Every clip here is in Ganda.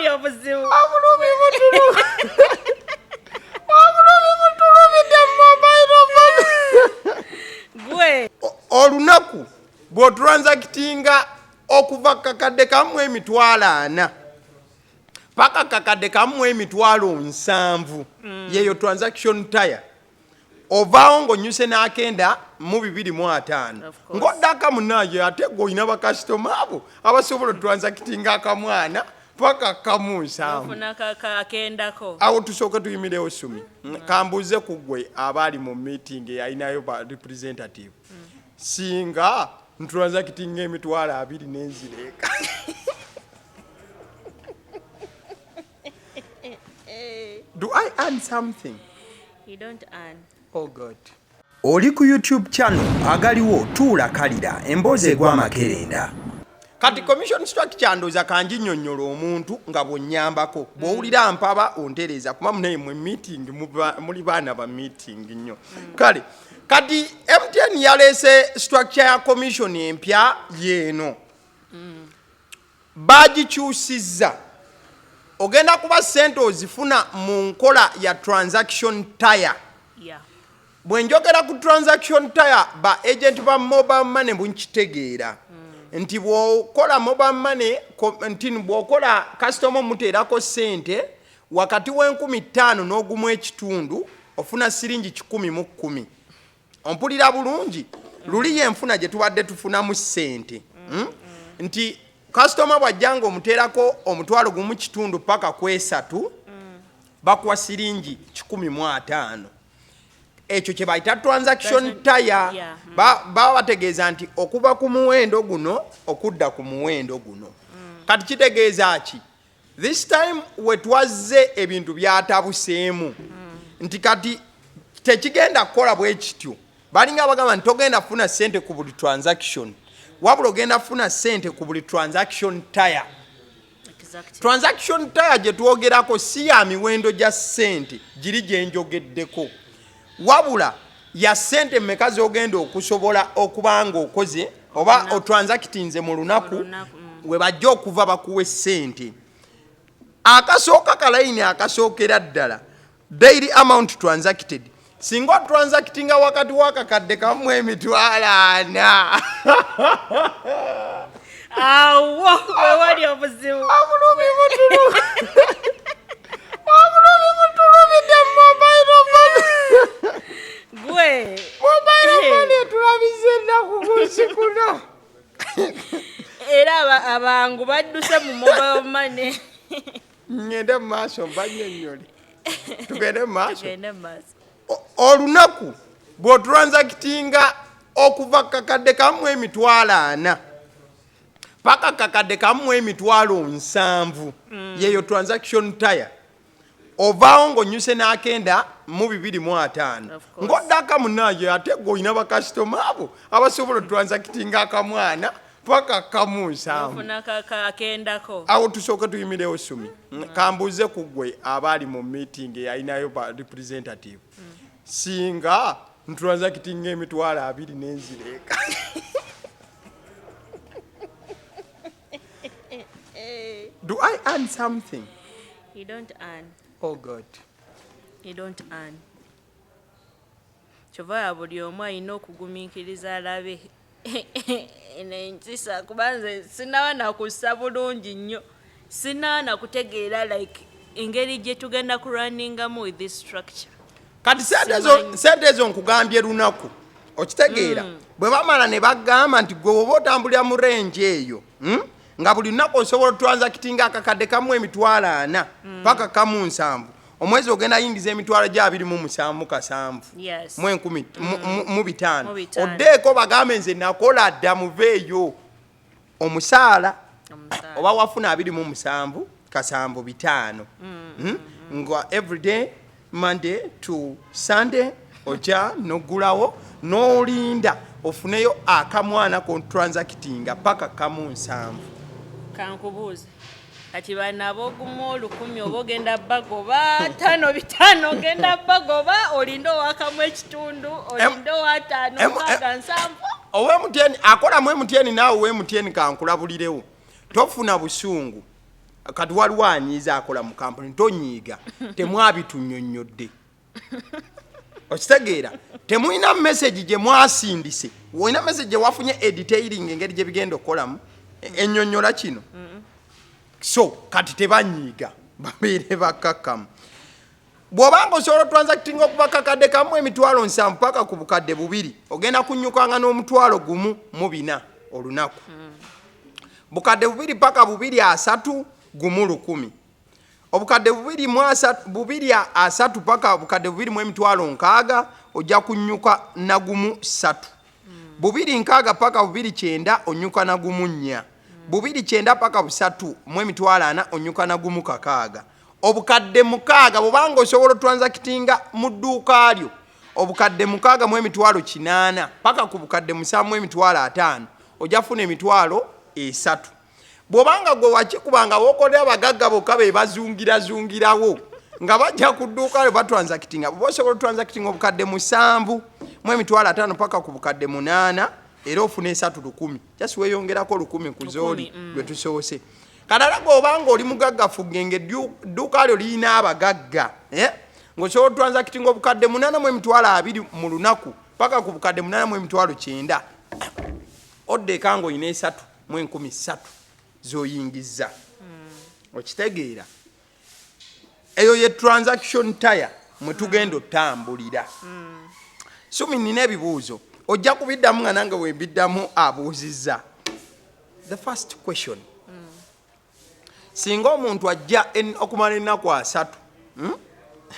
obuzibu. Abulumi mutulu. Abulumi mutulu bide mobile money. Gwe. Olunaku bwo transactinga okuva kakadde kamu emitwalo 4 paka kakadde kamu emitwalo 7 yeyo transaction tire ovaawo ng'onyuse n'akenda mu 205 ng'oddaka munaye ate g'olina bakasitoma abo abasobola transactinga akamwana paka kamu 7 awo tusooke tuyimirewo Sumie kambuuze ku ggwe abaali mu meeting eyalinayo ba representative singa ntransactinga emitwalo 2 n'enzireka do I earn something? You don't earn. Oh God. Oli ku YouTube channel agaliwo tuula kalira emboozi egw'amakerenda. Kati commission structure ndoza kanjinyonnyola omuntu nga bw'onnyambako bw'owulira mpaba ontereza kuba munaye mwe meeting muli baana ba meeting nnyo kale kati MTN yaleese structure ya commission empya yeeno bagikyusizza ogenda kuba ssente ozifuna mu nkola ya transaction tire. Bwenjogera ku transaction tire ba agent ba mobile money bunkitegeera nti bw'okola mobile money nti bw'okola customer muteerako ssente wakati w'15 n'ogumu ekitundu ofuna siringi 110 mu 10. Ompulira bulungi luli yenfuna gye tubadde tufunamu ssente nti customer bw'ajjanga omuteerako omutwalo gumu kitundu paka ku 3 bakuwa siringi 115. Ekyo kye bayita transaction tire baba bategeeza nti okuva ku muwendo guno okudda ku muwendo guno kati kitegeeza ki this time wetwazze ebintu byatabuseemu nti kati tekigenda kukola bwe kityo balinga bagamba nti togenda funa ssente ku buli transaction wabula ogenda funa ssente ku buli transaction tire. Transaction tire gye twogerako si ya miwendo gya ssente giri gye njogeddeko wabula ya ssente mmeka z'ogenda okusobola okubanga okoze oba otransactinze mu lunaku we bajja okuva bakuwa ssente. Akasooka kalayini akasookera ddala daily amount transacted singa transactinga wakati wakakadde kamu emitwalo 4 awo wewali obuzibu. Abulumi mutulu. Abulumi mutulu bide mobile money. Gwe. Mobile money tulabize ennaku kunsi kuno. Era abangu badduse mu mobile money. Ngende mu maaso mbannyonnyole. Tugende mu maaso. Tugende mu maaso. Olunaku bw'otransactinga okuva kakadde kamu emitwalo 4 paka kakadde kamu emitwalo 7 yeyo transaction tire ovaawo ng'onyuse n'akenda mu 205 ng'oddaka munaye ate g'olina bakasitoma abo abasobola transactinga akamwana paka kamu 7 awo tusooke tuyimirewo Sumie kambuuze ku ggwe abaali mu meeting eyalinayo ba representative singa ntransactinga emitwalo 2 n'enzireka do I earn something? You don't earn. Oh God. You don't earn. Kyova buli omu alina okugumiikiriza alabe n'empisa kuba nze sinaba nakussa bulungi nnyo sinaba nakutegeera like engeri gye tugenda kurunningamu with this structure. Kati sente ezo nkugambye lunaku okitegeera bwe bamala ne bagamba nti gwe oba otambulira mu range eyo nga buli lunaku osobola transactinga akakadde kamu emitwalo 4 paka kamu 7 omwezi ogenda yingiza emitwalo gya 27 mu 5 oddeeko bagambe nze nakola dda muveeyo omusaala oba wafuna 27 kasambu 5 nga everyday Monday to Sunday oja nogulawo n'olinda ofuneyo akamwana kon transactinga paka kamu 7. Kankubuuze kati bana bogumu 10 oba ogenda bagoba 5 ogenda bagoba olindo wakamu ekitundu olindo wa 5 kaga 7 owe muteni akola mwe muteni naawe we muteni kankulabulirewo tofuna busungu kati waliwo anyiiza akola mu kampuni tonyiiga temwabitunyonnyodde okitegeera temulina message gye mwasindise olina message gye wafunye editailing engeri gye bigenda okukolamu ennyonnyola kino so kati tebanyiiga babeere bakkakkamu bw'obanga osobola transacting okuva kakadde kamu emitwalo 7 paka ku bukadde 2 ogenda kunnyukanga n'omutwalo 1 olunaku bukadde 2 paka 2 3 10 obukadde 2 paka bukadde 2 emitwalo 6 ojja kunnyuka na 3 2 6 paka 2 9 onyuka na 4 2 9 paka 3 emitwalo 4 onyuka na 6 obukadde 6 bw'obanga osobola transactinga mu dduuka lyo obukadde 6 emitwalo 8 paka ku bukadde 7 emitwalo 5 ojja funa emitwalo 3 bw'obanga gwe wakikubanga bookolera abagagga bokka be bazungirawo nga bajja ku dduuka lyo batransactinga bw'oba osobola transactinga obukadde 7 emitwalo 5 paka ku bukadde 8 era ofuna 3 just weeyongerako 1 ku zooli lwe tusoose kadala gobanga oli mugaggafu genge dduuka lyo lirina abagagga ng'osobola transactinga obukadde 8 emitwalo 2 mu lunaku paka ku bukadde 8 emitwalo 9 oddeka ng'olina 3 zoyingiza okitegeera eyo ye transaction tire mwe tugenda otambulira Sumie nina ebibuuzo ojja kubiddamu nga nange wembiddamu abuuzizza the first question singa omuntu ajja okumala ennaku 3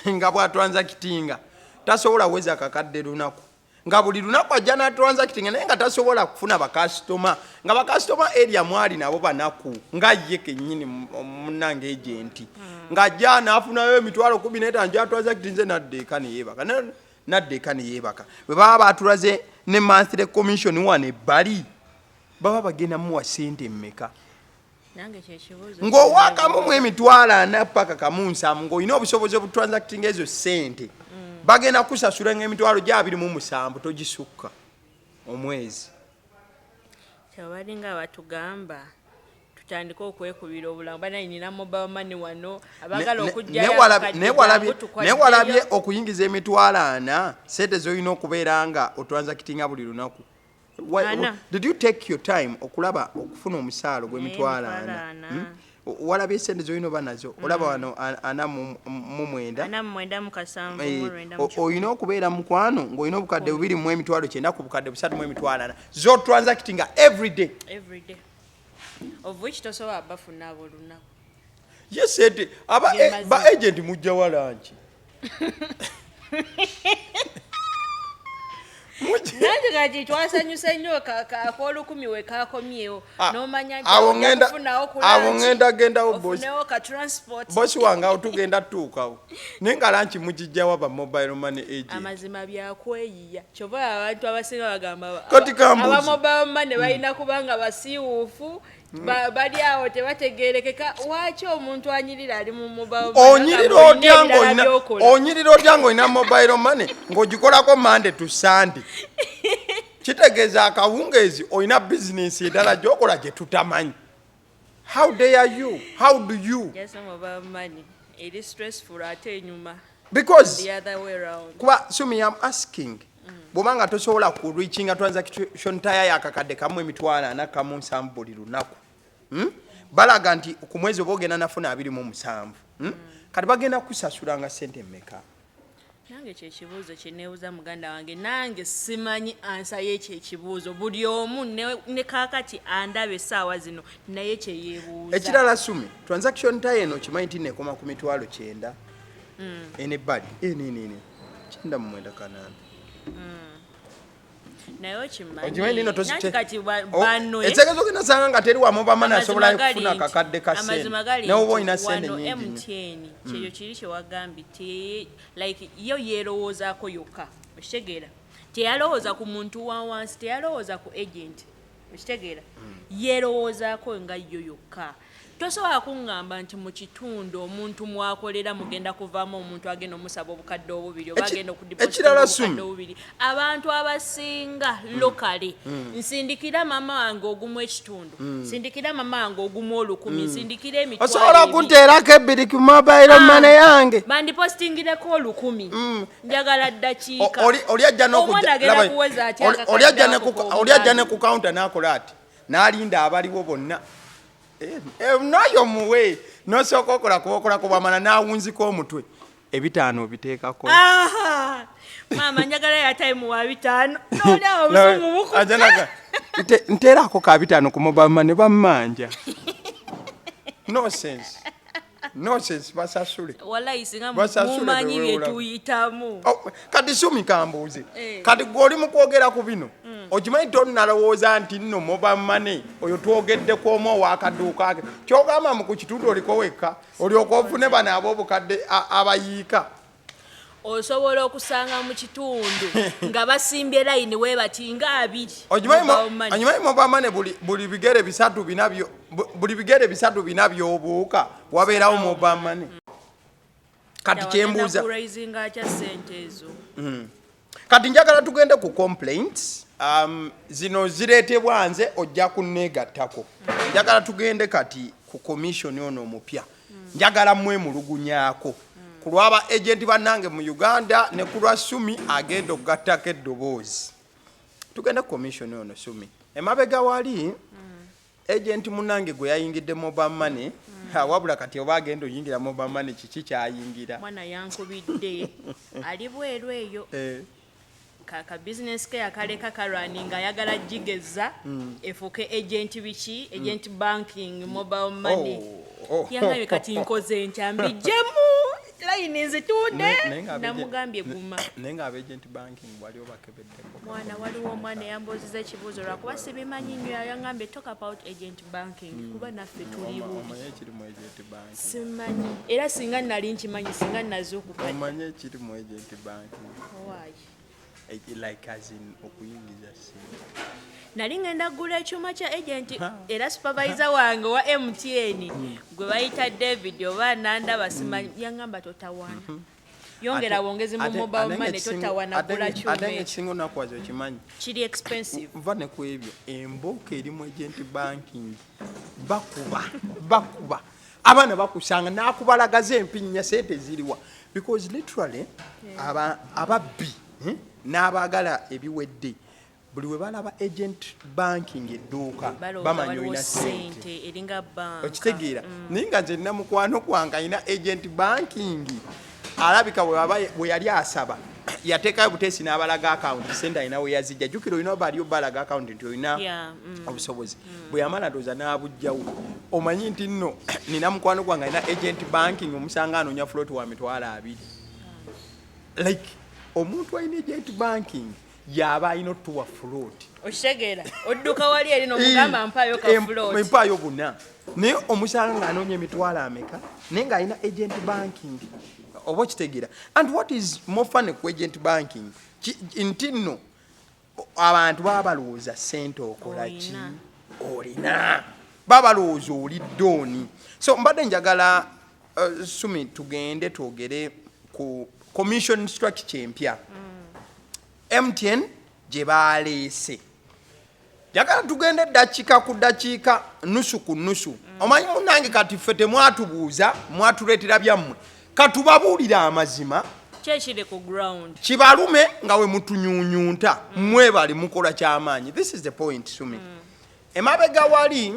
nga bw'atransactinga tasobola weza kakadde lunaku nga buli lunaku ajja n'atransactinga naye nga tasobola kufuna bakasitoma nga bakasitoma area mwali nabo banaku nga ye kennyini munnange agenti ng'ajja n'afunayo emitwalo 15 nja atransactinze n'addeeka ne yeebaka bwe baba baatulaze ne monthly commission wano ebbali baba bagenda muwa ssente mmeka ng'owakamu mu emitwalo 4 paka kamu 7 ng'olina obusobozi obutransactinga ezo ssente bagenda kusasula ng'emitwalo 27 togisukka omwezi kyabalinga batugamba tutandika okwekubira obulamu banayinira mobile money wano abagala okujjayo naye walabye okuyingiza emitwalo 4 ssente z'olina okubeera nga otransactinga buli lunaku. Did you take your time okulaba okufuna omusaalo gw'emitwalo 4 walabye ssente z'olina oba nazo olaba wano 49 olina okubeera mukwano ng'olina obukadde 2 mu emitwalo 9 ku bukadde 3 mu emitwalo 4 zo transactinga every day of which tosobola bafuna abo lunaku yes ba agent mujja walanki nange kati twasanyuse nnyo ak'olukumi we kakomyewo n'omanya awo ngenda gendawo ofunewo ka transport bosi wange awo tugenda tuukawo naye nga lanki mugijjawo ba mobile money agent amazima byakweyiya kyova abantu abasinga bagamba aba mobile money balina kubanga basiiwuufu bali awo tebategerekeka waki omuntu anyirira ali mu mobile onyirira otya ng'olina mobile money ng'ogikolako Monday to Sunday kitegeeza akawungeezi olina bizinesi endala gy'okola gye tutamanyi. How dare you? How do you? Yes, mobile money. It is stressful ate enyuma. Because the other way around. Kuba Sumie, I'm asking. Bw'obanga tosobola ku reaching transaction tire yakakadde kamu emitwalo 4 kamu 7 buli lunaku. Balaga nti ku mwezi oba ogenda nafuna 27. Kati bagenda kusasula nga ssente mmeka? Nange kyekibuuzo kye neebuuza muganda wange nange simanyi ansa y'ekyo ekibuuzo buli omu ne kaakati andabe essaawa zino naye kye yeebuuza. Ekirala Sumie, transaction tire eno kimanyi nti nekoma ku mitwalo 9 enebbali 9 naye okimanyi kati bano ekitegeeza ogenda sanga nga teri wamu bamana asobola kufuna kakadde ka ssente naye oba olina ssente nyingi MTN kyeyo kiri kye wagambye like yo yeerowoozaako yokka okitegeera teyalowooza ku muntu wa wansi teyalowooza ku agent okitegeera yeerowoozaako nga yo yokka tosobola kuŋŋamba nti mu kitundu omuntu mwakolera mugenda kuvaamu omuntu agenda omusaba obukadde obubiri oba agenda okudibokadde obubiri abantu abasinga lokale nsindikira mama wange ogumu ekitundu nsindikira mama wange ogumu 10 nsindikira emitwalo osobola kunteerako ebbiri ku mobile money yange bandipostingireko 10 njagala ddakiika oli ajja omwana agenda kuweza atya oli ajja ne ku counter n'akola ati n'alinda abaliwo bonna nayo muwe nosooka okola kubamala n'awunzika omutwe 5 biteekako mama njagala ya time wa 5 nolyawo obusungu buku nteerako ka 5 ku mobile money bammanja no sense basasule wallahi singa mumanyi byetuyitamu kati Sumie kambuuze kati gw'oli mu kwogera ku bino okimanyi tonnalowooza nti nno mobile money oyo twogeddeko omu ow'akaduuka ake kyogamba mu ku kitundu oliko wekka olyoka ofune bano ab'obukadde abayiika osobola okusanga mu kitundu nga basimbye layini webati nga 2 okimanyi mobile money buli bigere bisatu bina by'obuuka wabeerawo mobile money kati kyembuuza kati njagala tugende ku complaints zino zireetebwa nze ojja kunneegattako njagala tugende kati ku commission ono omupya njagala mwemulugunyaako ku lw'aba agenti bannange mu Uganda ne ku lwa Sumie agenda okugattako eddoboozi tugende ku commission ono Sumie emabega wali agenti munnange gwe yayingidde mobile money wabula kati oba agenda oyingira mobile money kiki kyayingira mwana yankubidde ali bweru eyo ka business ke akaleka karunning ayagala jigeza efuke agent biki agent banking mobile money yangaye kati nkoze ntyambijemu line nzitunde namugambye guma nenga agent banking wali obakebeddeko mwana waliwo omwana yamboziza ekibuuzo lwakuba sibimanyi nnyo yangambye talk about agent banking kuba naffe tuliwo simanyi era singa nali nkimanyi singa naze okukati omanye ekiri mu agent banking why like as in okuyingiza simu nali ngenda gula ekyuma kya agent era supervisor wange wa MTN gwe bayita David oba nandaba simanyi yangamba totawana yongera bongezi mu mobile money totawana gula kyuma ate singo nakwazo kimanyi kiri expensive vane ku ebyo emboka eri mu agent banking bakuba abana bakusanga nakubalagaza empinnya sente ziriwa because literally ababbi n'abaagala ebiwedde buli we balaba agent banking edduuka bamanyi olina sente eringa banka okitegeera naye nga nze nina mukwano gwange alina agent banking alabika bwe yali asaba yateekayo buteesi n'abalaga akawunti sente alina we yazijja jjukira olina baliyo balaga akawunti nti olina obusobozi bwe yamala ndooza n'abujjawo omanyi nti nno nina mukwano gwange alina agent banking omusanga anoonya float wa $200 like omuntu alina agent banking yaba alina otuwa float okitegeera odduka wali eri n'omugamba mpaayo ka float mpaayo buna naye omusanga ng'anoonya $200 naye ng'alina agent banking oba okitegeera and what is more funny ku agent banking nti nno abantu baba balowooza sente okola ki olina baba balowooza oli ddooni so mbadde njagala Sumie tugende twogere ku commission structure empya MTN gye baleese njagala tugende eddakiika ku ddakiika nusu ku nusu omanyi munnange kati ffe temwatubuuza mwatuleetera byammwe katubabuulira amazima kyekiri ku ground kibalume nga we mutunyuunyunta mwebali mukola kyamaanyi this is the point Sumie emabega wali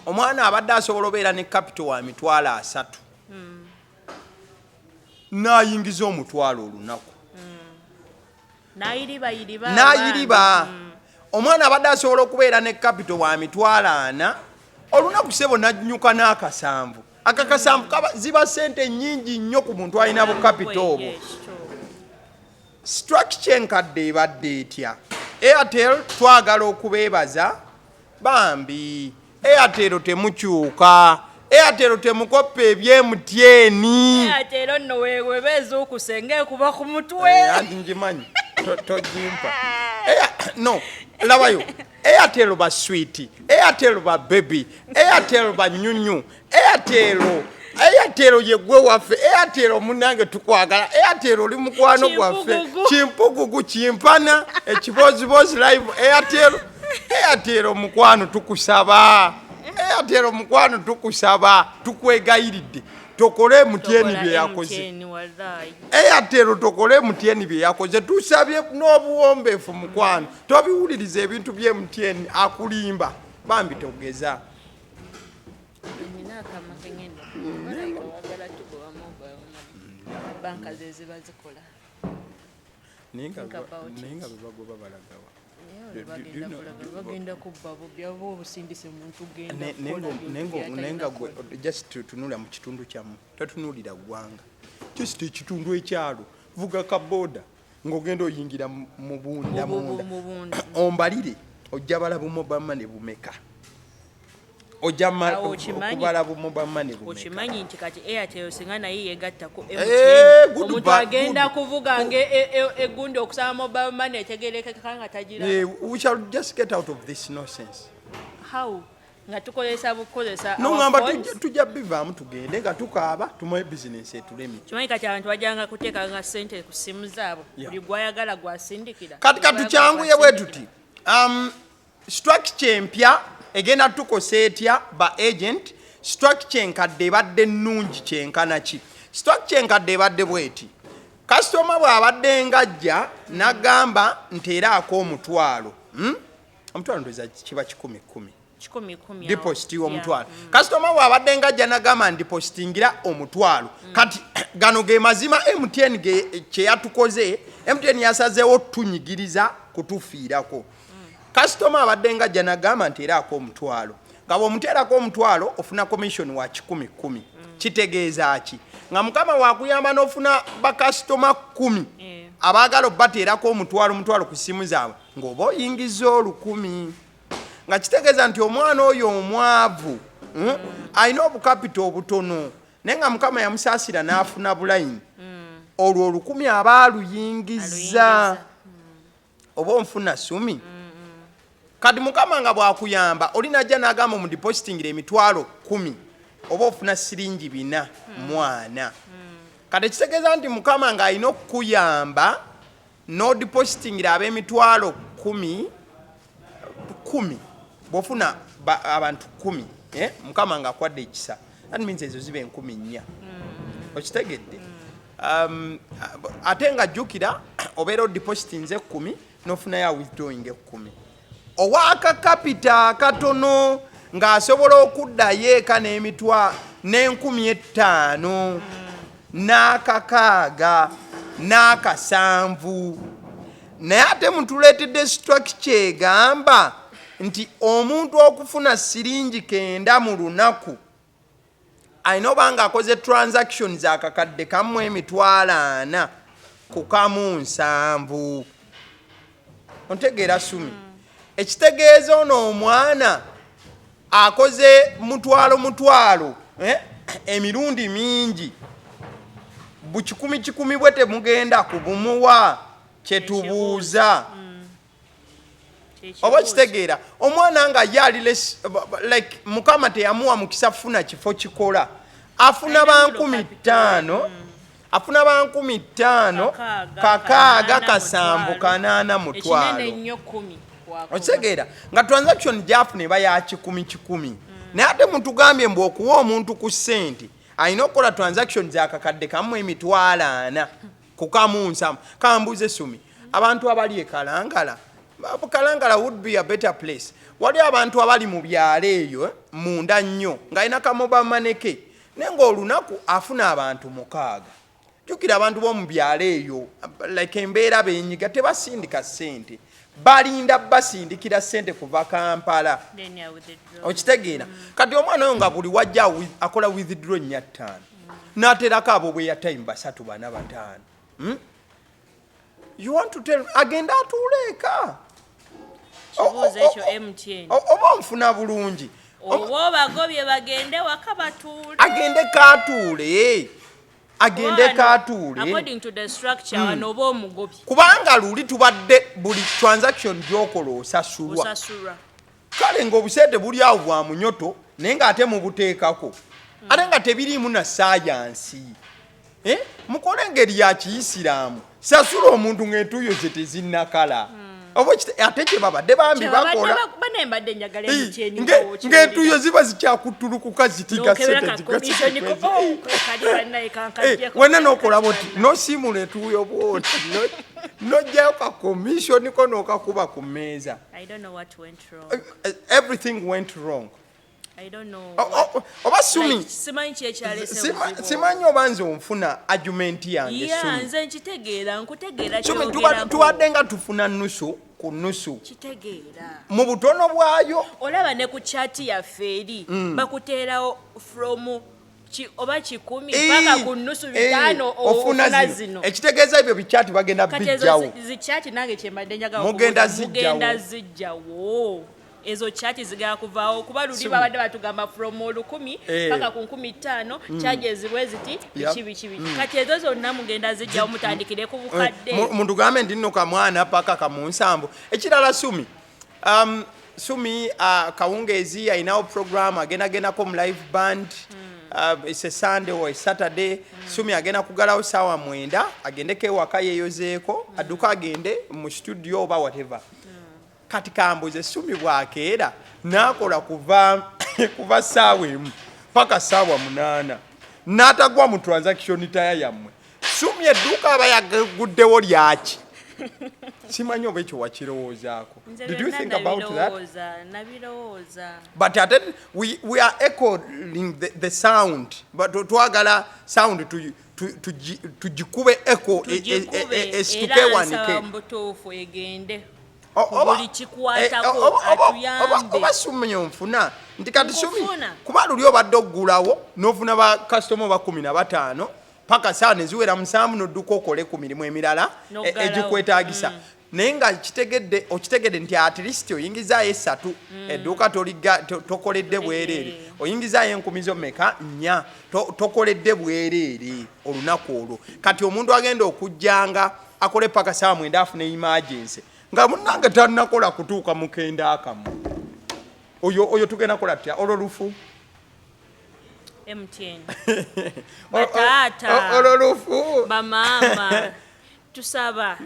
omwana abadde asobola obeera ne capital wa $300 n'ayingiza $1,000 olunaku n'ayiriba omwana abadde asobola okubeera ne capital wa $400 olunaku sebo n'anyuka n'akasanvu akakasanvu ziba sente nnyingi nnyo ku muntu alina bu capital obwo structure enkadde ebadde etya Airtel twagala okubeebaza bambi Airtel temukyuka Airtel temukoppa eby'MTN Airtel nno weebeeza okusenge kuba ku mutwe andi ngimanyi tojimpa no labayo Airtel ba sweet, Airtel ba baby, Airtel ba nyunyu, Airtel ye gwe waffe, Airtel munange tukwagala, Airtel oli mukwano gwaffe, chimpugugu chimpana, ekibozibozi live Airtel mukwano tukusaba. Airtel mukwano tukusaba, tukwegayiridde. Tokole mutieni bye yakoze. Airtel tokole mutieni bye yakoze. Tusabye n'obuwombeefu mukwano. Tobiwuliriza ebintu bye mutieni akulimba. Bambi togeza. Banka zeziba zikola. Ninga bebagoba balagawa. Bagenda kubba byabo obusindise muntu genda nenga just tunula mu kitundu kyamu tatunulira gwanga just ekitundu ekyalo vuga kaboda ngogenda oyingira mu bunda ombalire ojja balabu mobama ne bumeka ojja okubala mobama ne bumeka okimanyi nti kati Airtel singa naye yegatta ku MTN omuntu agenda kuvuga egundi okusaba mobile money etegereke kanga tajira we shall just get out of this nonsense. How nga tukolesa bukozesa ngamba tujja bivaamu tugende nga tukaaba tumoye business etulemi kimanyi kati abantu bajjanga kuteeka nga sente ku simu zaabo buli gwayagala gwasindikira kati katucyanguye bwe tuti structure empya egenda tukosa etya ba agent structure enkadde ebadde nnungi kyenkana ki structure enkadde ebadde bweti customer bw'abadde ngajja n'agamba nteeraako omutwalo omutwalo ndoza kiba 10 deposit y'omutwalo customer bw'abadde ngajja n'agamba ndipositingira omutwalo kati gano ge mazima MTN kye yatukoze MTN yasazeewo tunyigiriza kutufiirako customer abadde ngajja n'agamba nteeraako omutwalo nga bw'omuteerako omutwalo ofuna commission wa 10 kitegeeza ki nga mukama wakuyamba n'ofuna bakasitoma 10 abaagala obbateerako omutwalo ku simu zaabwe ng'oba oyingiza 10 nga kitegeeza nti omwana oyo omwavu alina obukapita obutono naye nga mukama yamusaasira n'afuna bulayini olwo 10 aba aluyingiza oba onfuna Sumie kati mukama nga bwakuyamba olinajja n'agamba omudipositingira emitwalo 10 oba ofuna siringi 4 mwana kati kitegeeza nti mukama nga alina okukuyamba n'odipositingira ab'emitwalo 10 bw'ofuna abantu 10 mukama nga akwadde ekisa that means ezo ziba 10,400 okitegedde ate nga jjukira obeera odipositinze 10 n'ofunayo withdrawing 10 owakakapita akatono ng'asobola okuddayo eka n'50,000 n'akakaaga n'akasanvu naye ate mutuleetedde structure egamba nti omuntu okufuna siringi 9 mu lunaku alina oba ng'akoze transactions akakadde kamu emitwalo 4 ku kamu 7 ontegeera Sumie ekitegeeza ono omwana akoze mutwalo emirundi mingi bu 10 bwe temugenda kubumuwa kyetubuuza oba kitegeera omwana nga yali like mukama teyamuwa mukisa funa kifo kikola afuna ba 15,000 afuna ba 15,000 kakaaga kasanvu kanaana mutwalo okitegeera nga transaction gyafuna eba ya 10 naye ate mutugambye mbu okuwa omuntu ku ssente alina okukola transaction zakakadde kamu emitwalo 4 ku kamu 7 kambuuze Sumie abantu abali ekalangala would be a better place wali abantu abali mu byalo eyo munda nnyo ng'alina kamoba maneke naye ng'olunaku afuna abantu 6 jjukira abantu b'omu byalo eyo like embeera benyiga tebasindika ssente balinda basindikira ssente kuva Kampala okitegeera kati omwana oyo nga buli wajja akola withdraw 5 n'aterako abo bwe yatime 3 4 5 you want to tell agenda atuuleka kibuuzo ekyo MTN oba nfuna bulungi oba bagobye bagende waka batuule agende katuule agende katuule according to the structure wano oba omugobi kubanga luli tubadde buli transaction gyokola osasulwa kale ng'obuseete buli awo bwa munyoto naye ng'ate mubuteekako ate nga tebiriimu na sayansi mukole engeri ya kiyisiraamu sasula omuntu ng'entuuyo ze tezinnakala ate kye babadde bambi bakola ng'entuuyo ziba zikyakutulukuka zitiga sente wena n'okola boti n'osiimula entuuyo bwoti n'ojjayo ka commission ko n'okakuba ku mmeeza. Everything went wrong. I don't know. Oba Sumie. Simanyi kyekyalese. Simanyi oba nze onfuna argument yange Sumie. Nze nkitegeera nkutegeera Sumie tubadde nga tufuna nusu ku nusu. Kitegeera. Mu butono bwayo. Olaba ne ku chat yaffe eri bakuteerawo from oba 10 paka ku nusu 5 ofuna zino. Ekitegeeza ebyo bichati bagenda bijjawo. Zi chat nange kyembadde njagala mugenda zijjawo. Ezo chati zigala kuvaawo kuba luli babadde batugamba from 10 paka ku 15 charges bweziti bichi kati ezo zonna mugenda zijja omutandikire ku bukadde muntu gambe ndino ka mwana paka ka munsambo ekirala Sumie kawungezi ayinawo program agenda ko mu live band it's a Sunday or a Saturday Sumie agenda kugalawo sawa 9 agendeke ewaka yeyozeeko adduka agende mu studio oba whatever kati kambuze Sumie bwakeera nakola kuva saawa emu paka saawa 8 n'atagwa mu transaction taya yammwe Sumie edduuka aba yaguddewo lyaki simanyi oba ekyo wakirowoozaako. Did you think about that? But we are echoing the sound but twagala sound tugikube echo esituke wanike oba Sumie onfuna nti kati Sumie kuba luli obadde oggulawo n'ofuna ba customer ba 15 paka saa ne ziwera 7 n'odduka okole ku mirimu emirala egikwetaagisa naye nga okitegedde nti at least oyingizaayo 3 edduuka tokoledde bwereere oyingizaayo 10 zo meka 4 tokoledde bwereere olunaku olwo kati omuntu agenda okujjanga akole paka saa 9 afune emergency nga munnange tannakola kutuuka mukenda akamu oyo tugenda kola tutya olwo lufu MTN batata olwo lufu bamama tusaba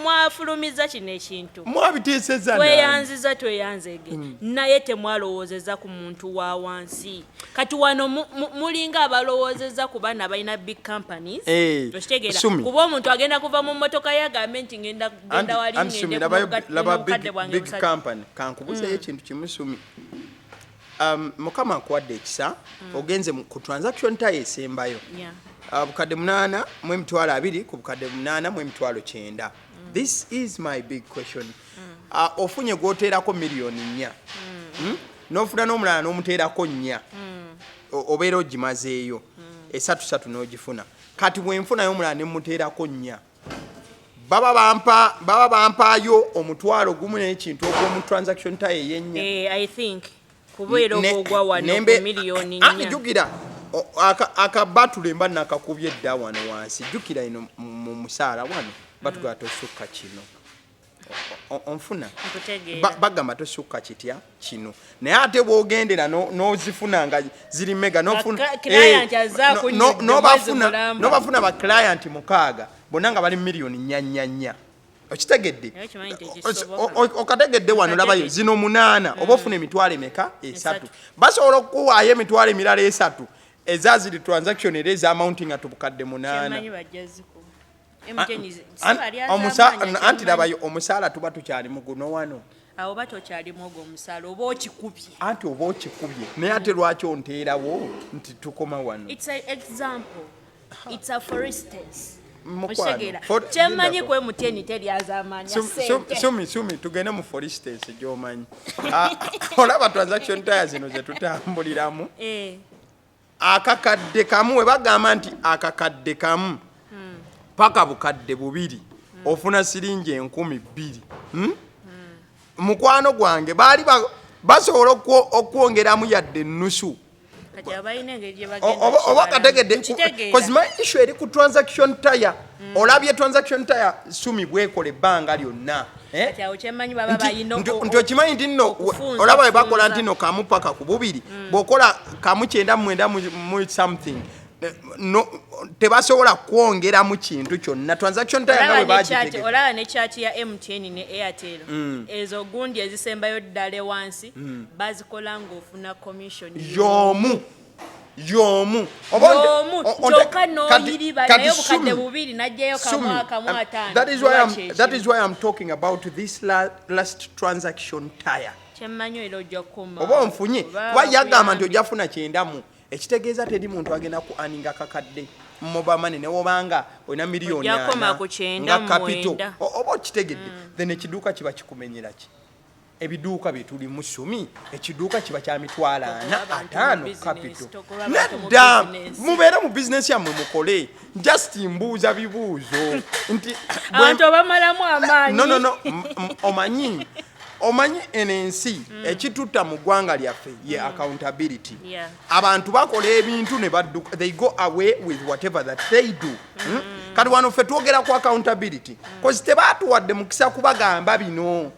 mwafulumiza kino ekintu mwabiteeseza tweyanzege naye temwalowoozeza ku muntu wa wansi kati wano mulinga abalowoozeza ku baana balina big companies okitegeera kuba omuntu agenda kuva mu mmotoka yagambe nti ngenda wali ngende big company kankubuzeyo ekintu kimu Sumie mukama akuwadde ekisa ogenze ku transaction tayo esembayo bukadde 8 mu emitwalo 2 ku bukadde 8 mu emitwalo 9. This is my big question. Ofunye gwoteerako miliyoni 4 n'ofuna n'omulala n'omuteerako 4 obeera ogimazeeyo 3 n'ogifuna kati bwenfunayo omulala ne muteerako 4 baba bampaayo omutwalo gumu n'ekintu ogw'omu transaction tayo ey'ennya. I think kubeera ogwa wano ku miliyoni 4 jukira akabatule mba nakakubye edda wano wansi jukira ino mu musaala wano batugala tosukka kino onfuna bagamba tosukka kitya kino naye ate bwogendera n'ozifuna nga ziri mega n'obafuna ba client 6 bonna nga bali miliyoni 4 okitegedde okategedde wano labayo zino 8 oba ofuna emitwalo emeka 3 basobola okuwaayo emitwalo emirala 3 ezaziri transaction era ezamounting atubukadde 8 anti labayo omusaala tuba tukyali muguno wano awo batokyalimu ogwo omusaala oba okikubye anti oba okikubye naye ate lwaki onteerawo nti tukoma wano. It's an example. It's a for instance. Kyemmanyi kwe MTN teryazaamanya sente. Sumie tugende mu for instance gy'omanyi olaba transaction tayo zino ze tutambuliramu akakadde kamu we bagamba nti akakadde kamu paka bukadde 2 ofuna siringi 2,000 mukwano gwange baali basobola okwongeramu yadde nusu kati abayina engeri gye oba kategedde because my issue eri ku transaction tire olabye transaction tire Sumie bwekola ebbanga lyonna kati awo kyemmanyi baba bayina nti okimanyi nti nno olaba bwe bakola nti nno kamu paka ku bubiri bw'okola kamu 99 mu something no tebasobola kwongeramu kintu kyonna transaction tire nga bwe bagitegeka olaba ne chat ya MTN ne Airtel ezo gundi ezisembayo ddala wansi bazikola ng'ofuna commission yomu kyokka n'oyiriba naye obukadde bubiri najjayo kamu ataano that is why I'm talking about this last transaction tire kyemmanyi era ojja kukoma oba onfunye kuba yagamba nti ojja funa kyendamu ekitegeeza teri muntu agenda ku aninga kakadde mobile money ne wobanga olina miliyoni nga capital oba okitegedde then ekiduuka kiba kikumenyera ki ebiduuka byetulimu Sumie ekiduuka kiba kya mitwalo 5 capital nedda mubeere mu bizinesi yammwe mukole just mbuuza bibuuzo nti abantu bamalamu amaanyi no omanyi enensi ekitutta mu ggwanga lyaffe ye accountability abantu bakola ebintu ne badduka they go away with whatever that they do kati wano ffe twogera ku accountability cause tebaatuwadde mukisa kubagamba bino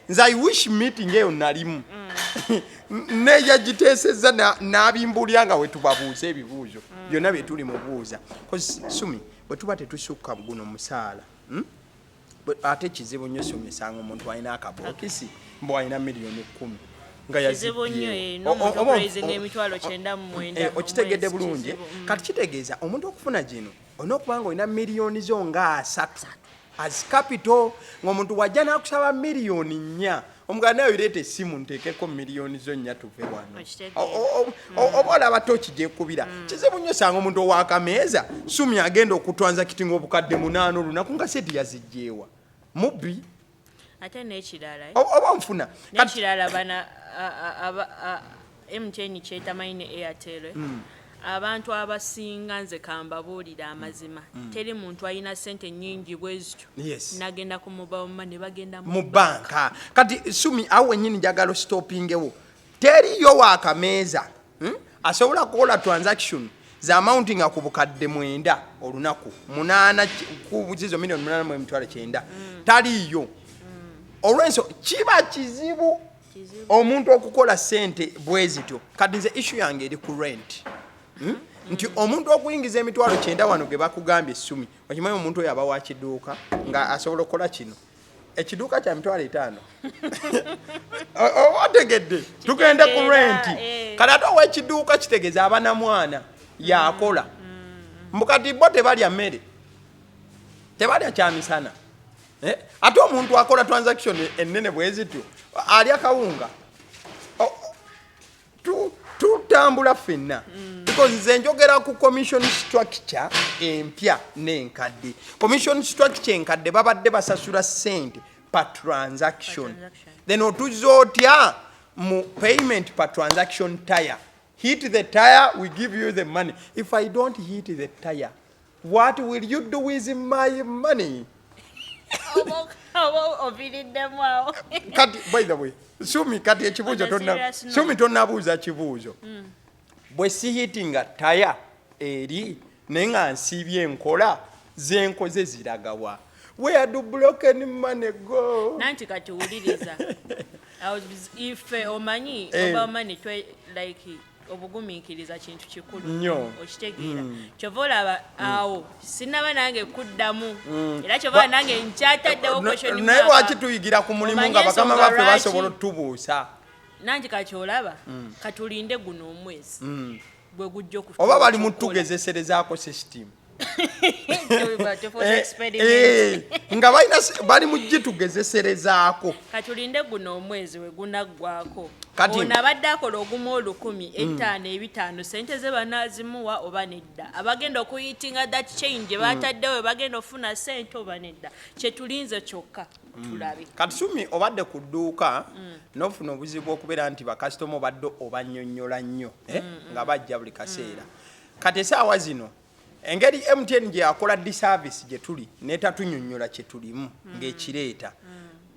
nze I wish meeting eyo nalimu neya giteesezza n'abimbulya nga we tubabuuza ebibuuzo byonna bye tuli mubuuza cause Sumie bwe tuba tetusukka guno musaala ate kizibu nnyo Sumie esanga omuntu alina akabokisi mbu alina miliyoni 10 nga okitegedde bulungi kati kitegeeza omuntu okufuna gino olina okuba nga olina miliyoni zo nga 3 as capital ng'omuntu wajja n'akusaba miliyoni 4 omuganda nayo ireeta essimu nteekeko miliyoni zo 4 tuve wano oba olaba toki gyekubira kizibu nnyo sanga omuntu owakameeza Sumie agenda okutransakitinga obukadde 8 olunaku nga seti yazijjeewa mubbi ate n'ekirala oba nfuna n'ekirala bana MTN kyetamanyi ne Airtel abantu abasinga nze kambabuulira amazima teri muntu alina sente nnyingi bwezityo nagenda ku mobile money bagenda mu banka kati Sumie awo wennyini njagala stoppingewo teriyo wakameeza asobola kukola transaction za amount nga ku bukadde 9 olunaku 8 kubuzizo milioni 8.9 taliyo olwenso kiba kizibu omuntu okukola sente bwezityo kati nze issue yange eri ku rent nti omuntu okuyingiza emitwalo 9 wano ge bakugambye Sumie okimanyi omuntu oyo aba wakiduuka nga asobola okukola kino ekiduuka kya mitwalo 5 otegedde tugende ku rent kati ate ow'ekiduuka kitegeeza abanamwana yakola mbukati bo tebalya mmere tebalya kyamisana ate omuntu akola transaction ennene bwezityo alya kawunga tutambula ffenna because nze njogera ku commission structure empya n'enkadde commission structure enkadde babadde basasula sente per transaction then otuza otya mu payment per transaction tire hit the tire we give you the money if I don't hit the tire what will you do with my money kati by the way Sumie kati ekibuuzo Sumie tonnabuuza kibuuzo bwe sihitinga taya eri naye nga nsiibye enkola zenkoze ziragawa where do broken money go nanti kati wuliriza ife omanyi oba money like obugumiikiriza kintu kikulu nnyo okitegeera kyova olaba awo sinaba nange kuddamu era kyova nange nkyataddewo question naye lwaki tuyigira ku mulimu nga bakama baffe basobola otubuusa nange kati olaba katulinde guno omwezi gwe gujja okufa oba bali mutugezeserezaako system nga bali mugitugezeserezaako katulinde guno omwezi we gunaggwako ono abadde akola ogumu 1,000 5 5 sente ze banazimuwa oba nedda abagenda okuyitinga that change bataddewe bagenda ofuna sente oba nedda kyetulinze kyokka tulabe kati Sumie obadde ku dduuka n'ofuna obuzibu okubeera nti bakasitoma obadde obannyonnyola nnyo nga bajja buli kaseera kati esaawa zino engeri MTN gye yakola disservice gye tuli n'etatunyonnyola kye tulimu ng'ekireeta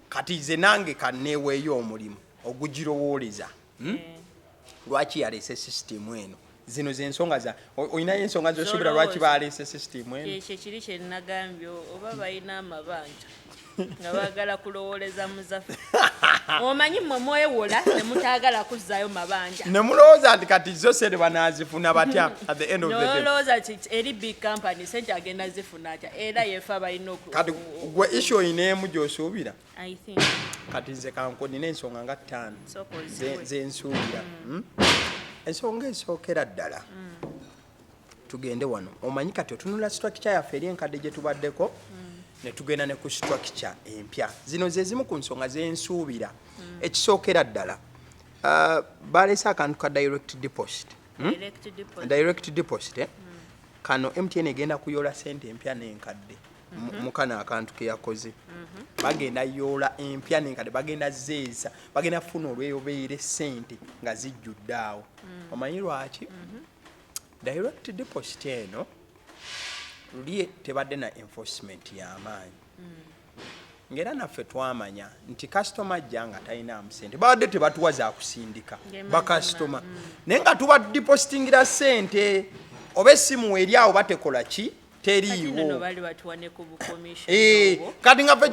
kati ze nange kanneeweeyo omulimu ogugirowooleza lwaki yaleese system eno zino zensonga za olinayo ensonga zosobola lwaki baleese system eno ekyo kiri kye nagambye oba balina amabanja nga baagala kulowooleza muzaffe omanyi mmwe mwewola ne mutaagala kuzzaayo mabanja ne mulowooza nti kati zo sente banaazifuna batya at the end of the day nolowooza ti eri big company sente agenda zifuna atya era yefe abalina kati gwe issue oyineemu gy'osuubira I think kati nze kanko nina ensonga nga 5 zensuubira ensonga esookera ddala tugende wano omanyi kati otunula structure yaffe eri enkadde gye tubaddeko ne tugenda ne ku structure empya zino ze zimu ku nsonga zensuubira ekisookera ddala baleese akantu ka direct deposit kano MTN egenda kuyola sente empya n'enkadde mukana akantu ke yakoze bagenda yola empya n'enkadde bagenda zeeza bagenda funa olweyobeere sente nga zijjudde awo omanyi lwaki direct deposit eno luli tebadde na enforcement y'amaanyi ngera naffe twamanya nti customer jjanga talina amusente babadde tebatuwa za kusindika bakasitoma naye nga tuba depositingira sente oba essimu eri awo batekola ki teriiwo kati nga ffe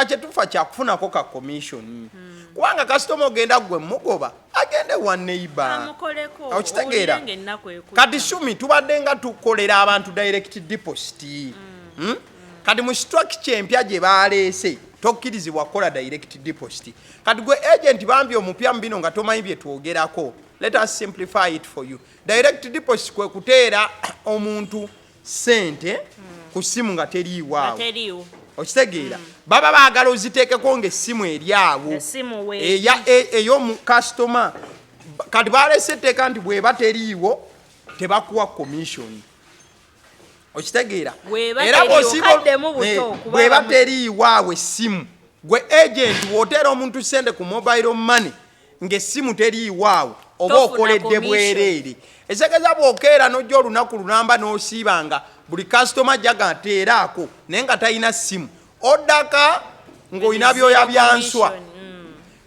kyetufa kyakufunako ka commission kubanga kasitoma ogenda gwe mugoba agende wa neighbor okitegeera kati Sumie tubadde nga tukolera abantu direct deposit kati mu structure empya gye baleese tokkirizibwa kukola direct deposit kati gwe agent bambi omupya mu bino nga tomanyi bye twogerako let us simplify it for you direct deposit kwe kuteera omuntu sente ku ssimu nga teriiwaawo okitegeera baba baagala oziteekeko ng'essimu eri awo ey'omukasitoma kati baleese etteeka nti bweba teriiwo tebakuwa commission okitegeera era bweba teriiwaawo essimu gwe agent w'oteera omuntu sente ku mobile money ng'essimu teriiwaawo oba okoledde bwereere esekeza bw'okeera n'ojja olunaku lunamba n'osiibanga buli kasitoma jjaga nteeraako naye nga talina ssimu oddaka ng'olina byoya byanswa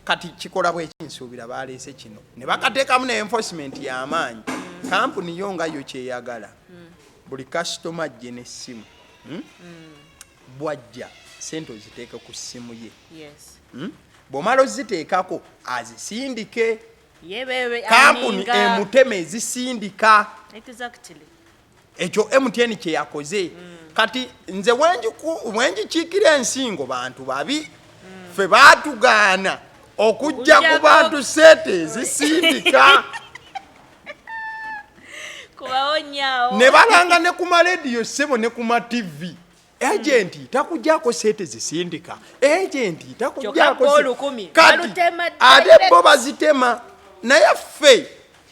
kati kikola bwekinsuubira baleese kino ne bakateekamu ne enforcement y'amaanyi kampuni yo nga yo kyeyagala buli kasitoma jje n'essimu bwajja sente oziteeke ku ssimu ye bw'omala oziteekako azisindike kampuni emutema ezisindika ekyo MTN kye yakoze kati nze wenjikiikira ensingo bantu babi ffe baatugaana okujja ku bantu sente ezisindika ne balanga ne ku marediyo ssebo ne ku matv agenti takujjako sente zisindika agenti takujjako kati ate bo bazitema naye ffe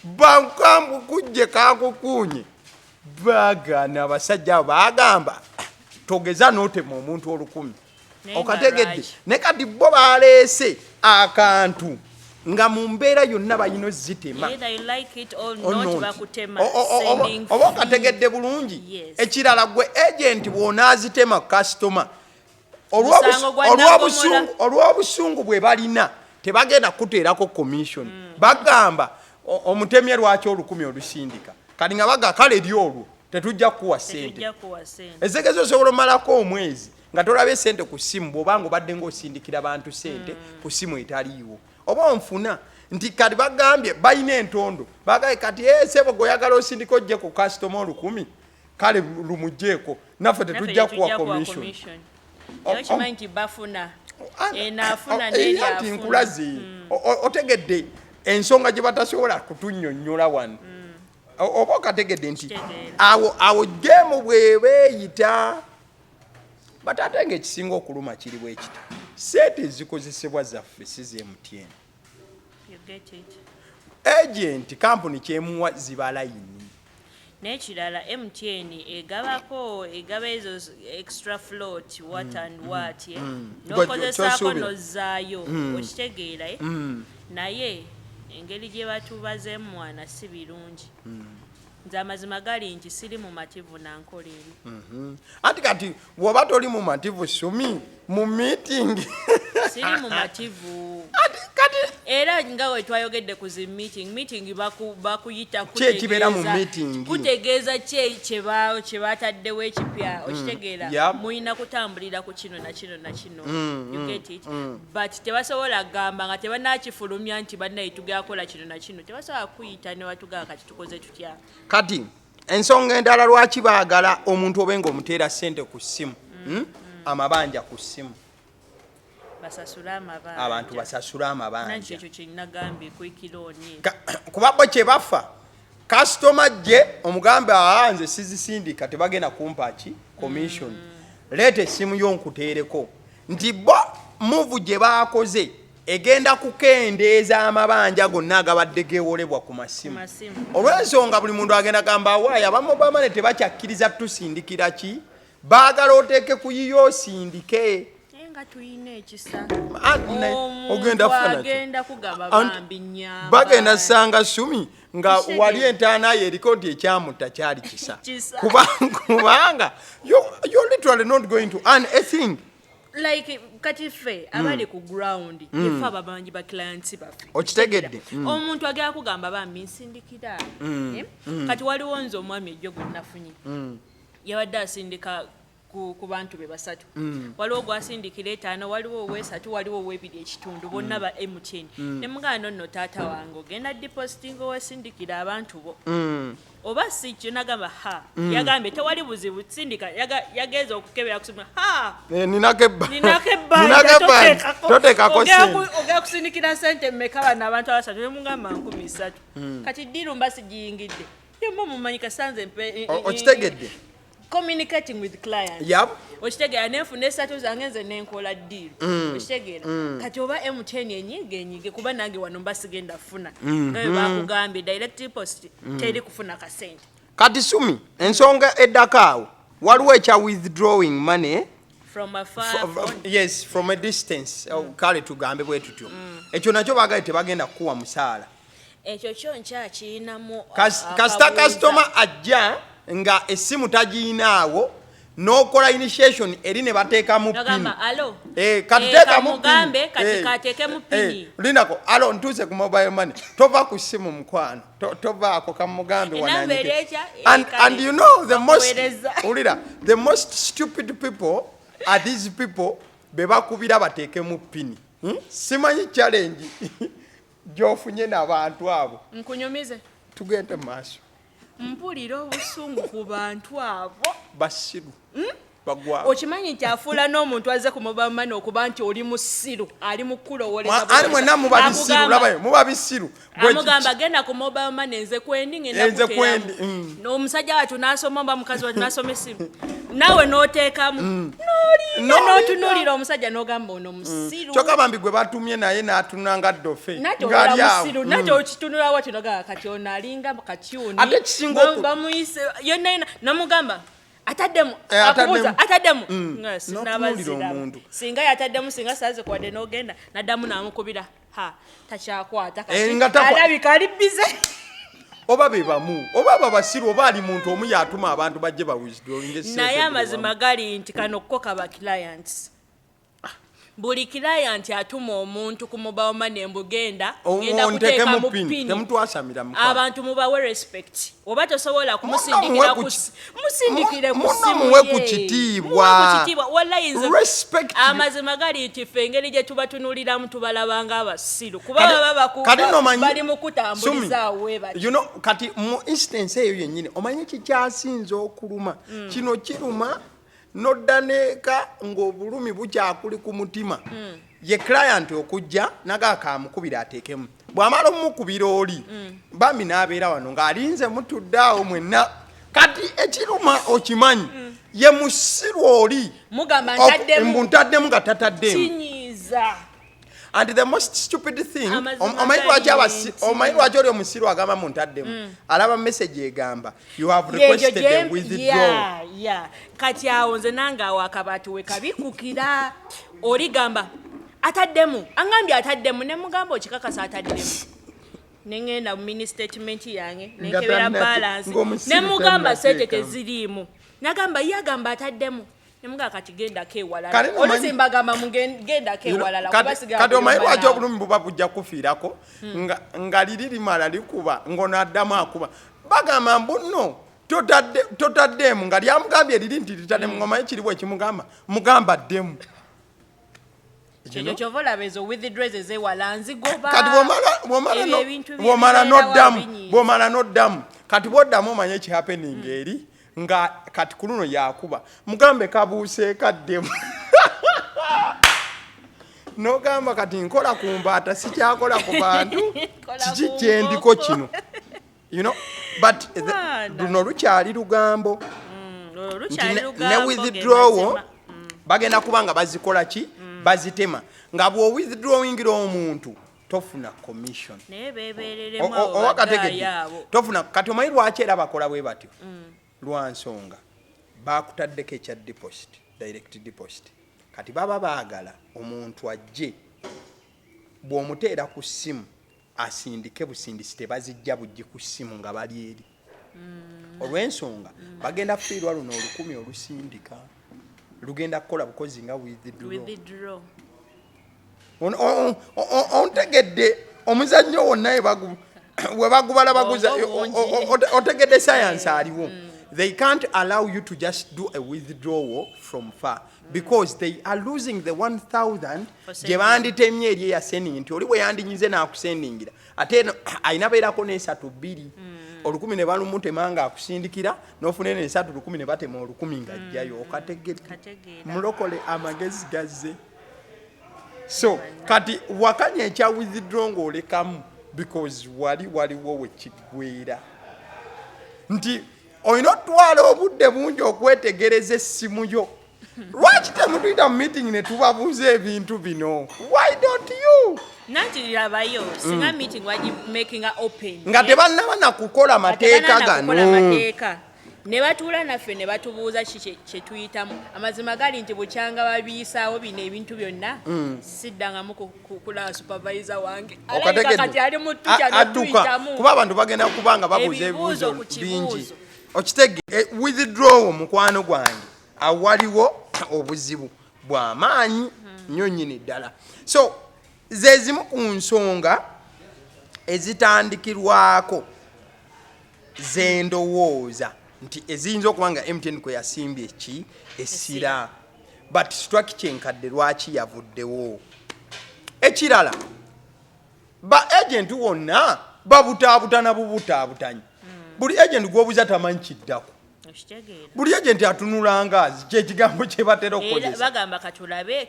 bankambu kujje kankukunye bagana abasajja abo bagamba togeza n'otema omuntu 1,000 okategedde ne kati bo baleese akantu nga mu mbeera yonna balina ozitema oba okategedde bulungi ekirala gwe agenti bw'onaazitema kasitoma olw'obusungu bwe balina tebagenda kuteerako commission bagamba omutemye lwaki 1,000 olusindika kati nga baga kale eri olwo tetujja kukuwa sente ezegezo osobola omalako omwezi nga tolabye sente ku ssimu bw'obanga obadde ng'osindikira bantu sente ku ssimu etaliiwo oba onfuna nti kati bagambye balina entondo bagaye kati sebo goyagala osindika ojje ku kasitoma 1,000 kale lumugjeeko naffe tetujja kuwa commission nti nkulaze otegedde ensonga gye batasobola kutunnyonnyola wano oba okategedde nti awo jeemu bwebeeyita bataate ng'ekisinga okuluma kiri bwekita sente ezikozesebwa zaffe si ze MTN agenti kampuni kyemuwa ziba layini n'ekirala MTN egaba ezo extra float what and what n'okozesaako n'ozzaayo okitegeera naye engeri gye batubazeemu mwana si birungi nze amazima gali nti siri mumativu nankola eri anti kati bw'oba toli mumativu Sumie mu meeting siri mumativu era nga we twayogedde ku zi meeting bakuyita kutegeeza kye bataddewo ekipya okitegeera muyina kutambulira ku kino na kino na kino you get it but tebasobola kugamba nga tebanakifulumya nti bannaye tugenda kukola kino na kino tebasobola kuyita ne batugamba kati tukoze tutya kati ensonga endala lwaki baagala omuntu obenga omuteera ssente ku ssimu amabanja ku ssimu abantu basasula amabanja kuba bo kye bafa kasitoma gye omugambe nze sizisindika tebagenda kumpaki commission leeta essimu y'onkuteereko nti bo muvu gye baakoze egenda kukendeeza amabanja gonna agabadde geewolebwa ku masimu olw'ensonga buli muntu agenda gamba waayo abamobamane tebakyakkiriza tusindikira ki baagala oteeke ku yiyo osindike nga tuyina ekisa ogenda bagenda sanga Sumie nga wali entaana ye eriko nti ekyamutta kyali kisa kubanga you're literally not going to earn a thing like kati ffe abali ku ground ife ababanji ba clients baffe okitegedde omuntu agera kugamba bambi nsindikira kati waliwo nze omwami ejjo gwe nafunye yabadde asindika ku bantu be basatu waliwo gwasindikira 5 waliwo ow'esatu waliwo ow'ebiri ekitundu bonna ba MTN ne muganda nno taata wange ogenda depositing owasindikira abantu bo oba si kyo nagamba yagambye tewali buzibu sindika yageeza okukebera kusima ninako ogera kusindikira sente mmeka bano abantu abasatu ne mugamba 3,000 kati ddiiru mba sigiyingidde yemba mumanyi kasanze okitegedde communicating with clients. Yep. Ochitegera nenfuna esatu zange nze nenkola deal. Ochitegera kati oba M10 enyige kuba nange wano mbasigenda funa. Ngabe bakugambye direct deposit teri kufuna ka sente. Kati Sumie ensonga eddakaawo waliwo ekya withdrawing money from afar yes from a distance kale tugambe bwe tutyo ekyo nakyo bagaye tebagenda kuwa musaala ekyo kyo nkyakiyinamu kasita customer ajja nga essimu tagiinaawo n'okola initiation eri ne bateeka mu pini kati teeka mu pini kati kateeke mu pini linako alo ntuuse ku mobile money tova ku ssimu mukwano tovaako kamugambe wananyike and you know the most stupid people are these people be bakubira bateeke mu pini simanyi challenge gyofunye n'abantu abo nkunyumize tugende maaso mpulira obusungu ku bantu abo basiru bagwa okimanyi nti afuula n'omuntu azze ku mobile money okuba nti oli musiru ali mu kulowoleza ali mwenna muba bisiru labayo muba bisiru amugamba genda ku mobile money nze kwendi ngenda kutera n'omusajja watu n'asoma mba mukazi watu n'asoma essimu nawe n'oteekamu n'otunuulira omusajja n'ogamba ono musiru kyokka bambi gwe batumye naye n'atunanga ddofe ng'ali awo nate okitunula wati n'ogamba kati ono alinga katyuni bamuyise yonna n'omugamba ataddemu akubuuza ataddemu sinabazira singa yataddemu singa saze kwadde n'ogenda naddamu n'amukubira takyakwata alabika ali bize oba be bamu oba babasiru oba ali muntu omu yatuma abantu bajje bawithdrawing naye amazima gali nti kano kko kaba clients buli client atuma omuntu ku mobile money mbugenda ngenda kuteeka mu pini abantu mubawe respect oba tosobola kumusindikira musindikire ku simu muwe ku kitiibwa wallahi amazima gali nti ffe engeri gye tubatunuliramu tubalabanga abasiru kuba baba bali mu kutambuliza awe kati mu instance eyo yennyini omanyi kikyasinza okuluma kino kiruma noddaneeka ng'obulumi bukyakuli ku mutima ye client okujja nagaaka amukubira ateekemu bw'amala omukubira oli bambi n'abeera wano ng'alinze mutudde awo mwenna kati ekiruma okimanyi ye musiru oli mbuntademu nga tataddemu and the most stupid thing omanyi lwaki oli omusiru agamba muntaddemu alaba message egamba you have requested a withdrawal kati awo nze nange awo akabaati we kabikukira oli gamba ataddemu angambye ataddemu ne mugamba okikakasa ataddemu nengenda mu mini statement yange nekebera balance ne mugamba sente teziriimu nagamba ye agamba ataddemu Nemuga kati genda kewalala. Olusimbagama mugenda kewalala kubasiga. Kati omanyi lwaki obulumi buba bujja kufiirako nga liri limala likuba ngono addamu akuba. Bagamba mbuno totaddemu nga lyamugambye eriri nti litaddemu ngomanyi kiriwo ekimugamba mugamba ddemu. Ekyo kyova olaba ezo withdrawals ezewala nzigoba. Kati bw'omala n'oddamu kati bw'oddamu omanye ekihappening eri nga kati ku luno yakuba mugambe kabuuse kaddemu. N'ogamba kati nkola ku mbaata sikyakola ku bantu kiki kyendiko kino. You know, but luno lukyali lugambo. Ne withdraw bagenda kubanga bazikola ki bazitema nga bwo withdrawingira omuntu tofuna commission tofuna kati omanyi lwaki era bakola bwe batyo lwansonga bakutaddeko ekya deposit direct deposit kati baba baagala omuntu ajje bw'omuteera ku ssimu asindike busindisi tebazijja bujji ku ssimu nga bali eri olw'ensonga bagenda kufiirwa luno 10 olusindika lugenda kukola bukozi nga withdraw. Ontegedde omuzannyo wonna we bagubala baguza otegedde science aliwo. They can't allow you to just do a withdrawal from far because they are losing the 1,000 gye banditemye eri eyasendingi nti oli bwe yandinyize n'akusendingira ate ayina beerako n'esatu-2 olukumi ne balumutema nga akusindikira n'ofuna n'esatu 10 ne batema 10 ng'ajjayo okategedde mulokole amagezi gazze. So kati wakanya ekya withdraw ng'olekamu because waliwo wekiggweera nti olina otwala obudde bungi okwetegereza essimu yo. Lwaki temutuyita mu meeting ne tubabuuza ebintu bino? Why don't you? Nanti yabayo singa meeting waji making a open nga tebannaba na kukola mateeka gano ne batuula naffe ne batubuuza kye tuyitamu amazima gali nti bukyanga babiisaawo bino ebintu byonna siddangamu kukula supervisor wange kati ali mu tukya tuyitamu kuba abantu bagenda kubanga babuuza ebibuuzo bingi okitege withdraw mukwano gwange awaliwo obuzibu bw'amaanyi nnyo nnyini ddala. So zezimu ku nsonga ezitandikirwako zendowooza nti eziyinza okuba nga MTN kwe yasimbye eki essira but structure enkadde lwaki yavuddewo. Ekirala ba agent wonna babutaabutana bubutaabutanye buli agent gwobuza tamanyi kiddako buli agent atunula ngaazi kyekigambo kye batera okukozesa bagamba katulabe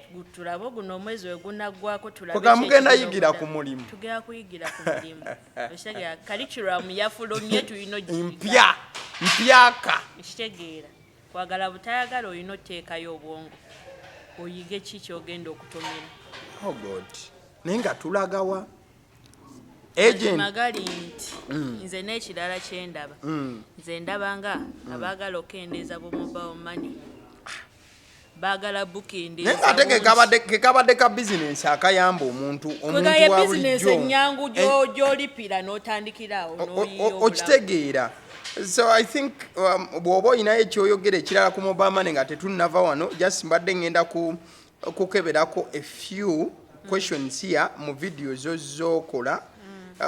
guno omwezi we gunaggwako mugenda yigira ku mulimu tugenda kuyigira ku mulimu ekitegeera curriculum yafulumye tulina mpyaka ekitegeera kwagala butayagala olina otteekayo obwongo oyige ki kyogenda okutomera. Oh God, naye nga tulagawa magali nti nze n'ekirala kyendaba nze ndaba nga abaagala okendeeza bu mobile money baagala bukendeeza naye ate kekabadde ka bizinensi akayamba omuntu wa bulijjo ennyangu gy'olipira n'otandikirawo okitegeera. So I think bw'oba olinayo ekyoyogera ekirala ku mobile money nga tetunnava wano just mbadde ngenda kukeberako a few questions here mu video z'okola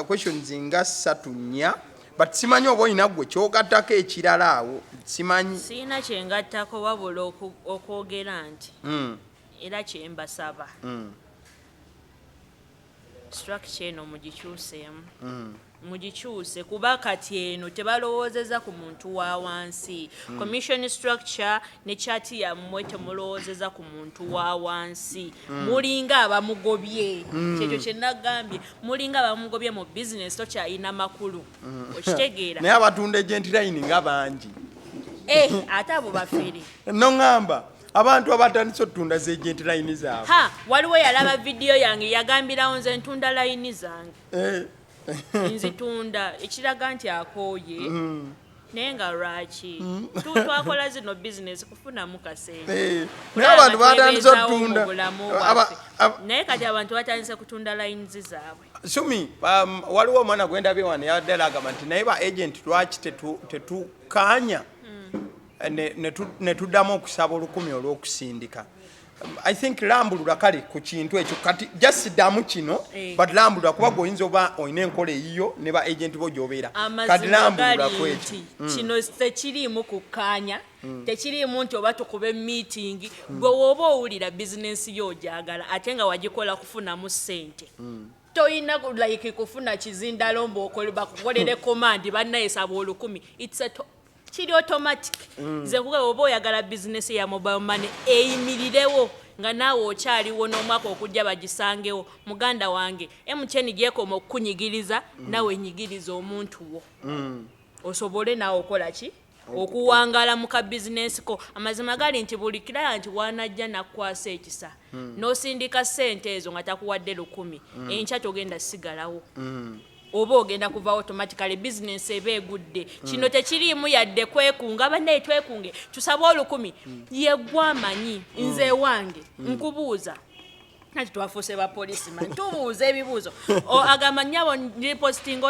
questions nga 3-4 but simanyi oba olina gwe kyogattako ekirala awo simanyi siina kyengattako wabula okwogera nti era kyembasaba structure eno mugikyuseemu mugikyuse kuba kati eno tebalowoozeza ku muntu wa wansi commission structure ne chati yammwe temulowoozeza ku muntu wa wansi mulinga abamugobye kyekyo kye nagambye mulinga abamugobye mu business tokyayina makulu okitegeera naye abatunda agent line nga bangi ate abo bafere noŋŋamba abantu abatandise otunda agent line zaabwe waliwo yalaba vidiyo yange yagambirawo nze ntunda layini zange nzitunda ekiraga nti akooye naye nga lwaki twakola zino bizinesi kufunamu kasente naye abantu batandise otunda naye kati abantu batandise kutunda layinizi zaabwe. Sumie waliwo omwana gwendabye wano yaddala agamba nti naye ba agent lwaki tetukaanya ne tuddamu okusaba olukumi olw'okusindika. I think lambulula kale ku kintu ekyo kati just damu kino but lambulula kuba goyinza oba oyina enkola eyiyo ne ba agent bo gy'obeera kati lambulula kweti kino tekiriimu kukkaanya tekiriimu nti oba tukube meeting gwe woba owulira bizinensi yo ogyagala ate nga wagikola kufunamu ssente toyina like kufuna kizindalombo bakukolere command bannayesaba olukumi kiri automatic nze kuga oba oyagala bizinesi ya mobile money eyimirirewo nga naawe okyaliwo n'omwaka okujja bagisangewo muganda wange MTN gyekoma okukunyigiriza nawe nyigiriza omuntu wo osobole naawe okola ki okuwangala mu kabizinesi ko amazima gali nti buli client wanajja nakwasa ekisa n'osindika ssente ezo nga takuwadde 100 enkya togenda sigalawo oba ogenda kuva automatically business ebe egudde kino tekiriimu yadde kwekunga bannaye twekunge tusaba 100 yeggwamanyi nze wange nkubuuza nati twafuuse ba policeman tubuuza ebibuuzo agamba nyabo ndipostinga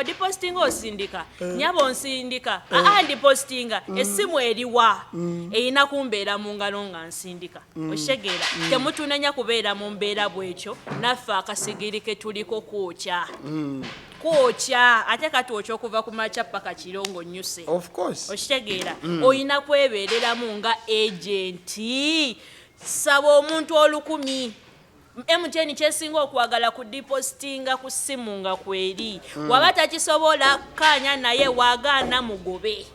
osindika nyabo nsindika ndipostinga essimu eriwa eyina kumbeera mu ngalo nga nsindika oshegeera temutunanya kubeera mu mbeera bwekyo naffe akasigiri ke tuliko kwokya ate kati okyokuva ku maca paka kirongo nyuse of course okitegeera oyina kwebeereramu nga agenti saba omuntu 100 MTN kyesinga okwagala ku depositinga ku ssimu nga kweri waba takisobola kanya naye wagaana mugobe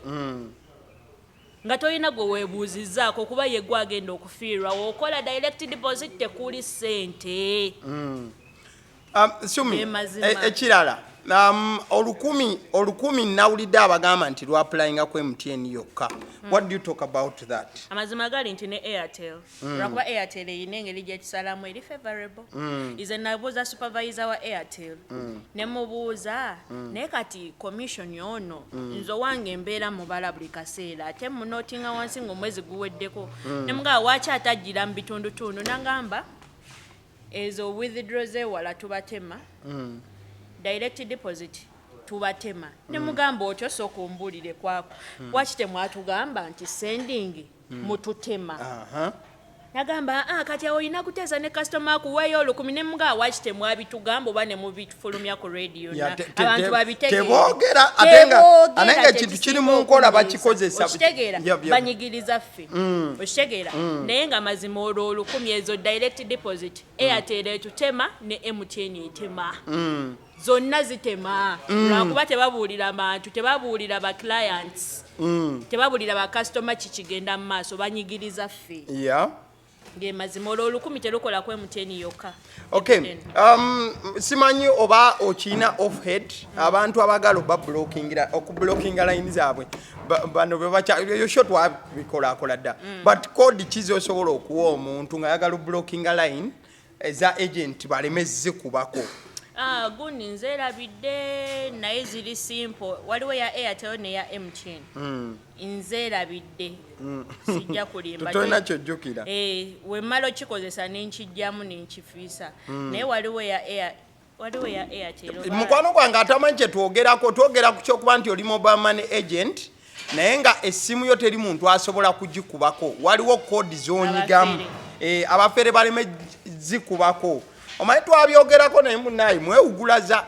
nga toyina gwe weebuuzizzaako kuba ye gwe agenda okufiirwa wokola direct deposit tekuli ssente Sumie ekirala olukumi nawulidde abagamba nti lwapulayinga ku MTN yokka what do you talk about that amazima gali nti ne Airtel lwakuba Airtel eyina engeri gyekisalamu eri favorable ize nabuuza supervisor wa Airtel ne mubuuza naye kati commission ono nze wange embeera mubala buli kaseera ate munotinga wansi ng'omwezi guweddeko ne mugamba waaki atajjira mu bitundutundu nagamba ezo withdraw zewala tubatema direct deposit tubatema ne mugamba otyo sooka ombulire kwako waki temwatugamba nti sending mututema nagamba kati oyina kuteesa ne customer kuweeyo 100 ne mugamba waki temwabitugamba oba ne mubifulumya ku radio abantu babitegeera atenga kintu kiri mu nkola bakikozesa okitegeera banyigiriza ffe okitegeera naye nga mazima olwo 100 ezo direct deposit Airtel etutema ne MTN etema zonna zitema lwakuba tebabuulira bantu tebabuulira ba clients tebabuulira ba customer kikigenda mu maaso banyigiriza ffe mazima olwo 100 terukola ku MTN yokka okay simanyi oba okina off head abantu abagala okublockinga line zaabwe bano yo shot wabikola dda but code kizi osobola okuwa omuntu nga yagala blockinga line eza agent balemezze kubako guni nze erabidde naye ziri simple waliwo ya Airtel ne ya MTN nze erabidde sijja kulimba tutolina kyojjukira wemmala okikozesa nenkijjamu nenkifiisa naye waliwo ya Airtel mukwano gwange atamanyi kyetwogera ku kyokuba nti oli mobile money agent naye nga essimu yo teri muntu asobola kugikubako waliwo kodi zonyigamu abafere baleme zikubako omanyi twabyogerako naye munayi mwewugulaza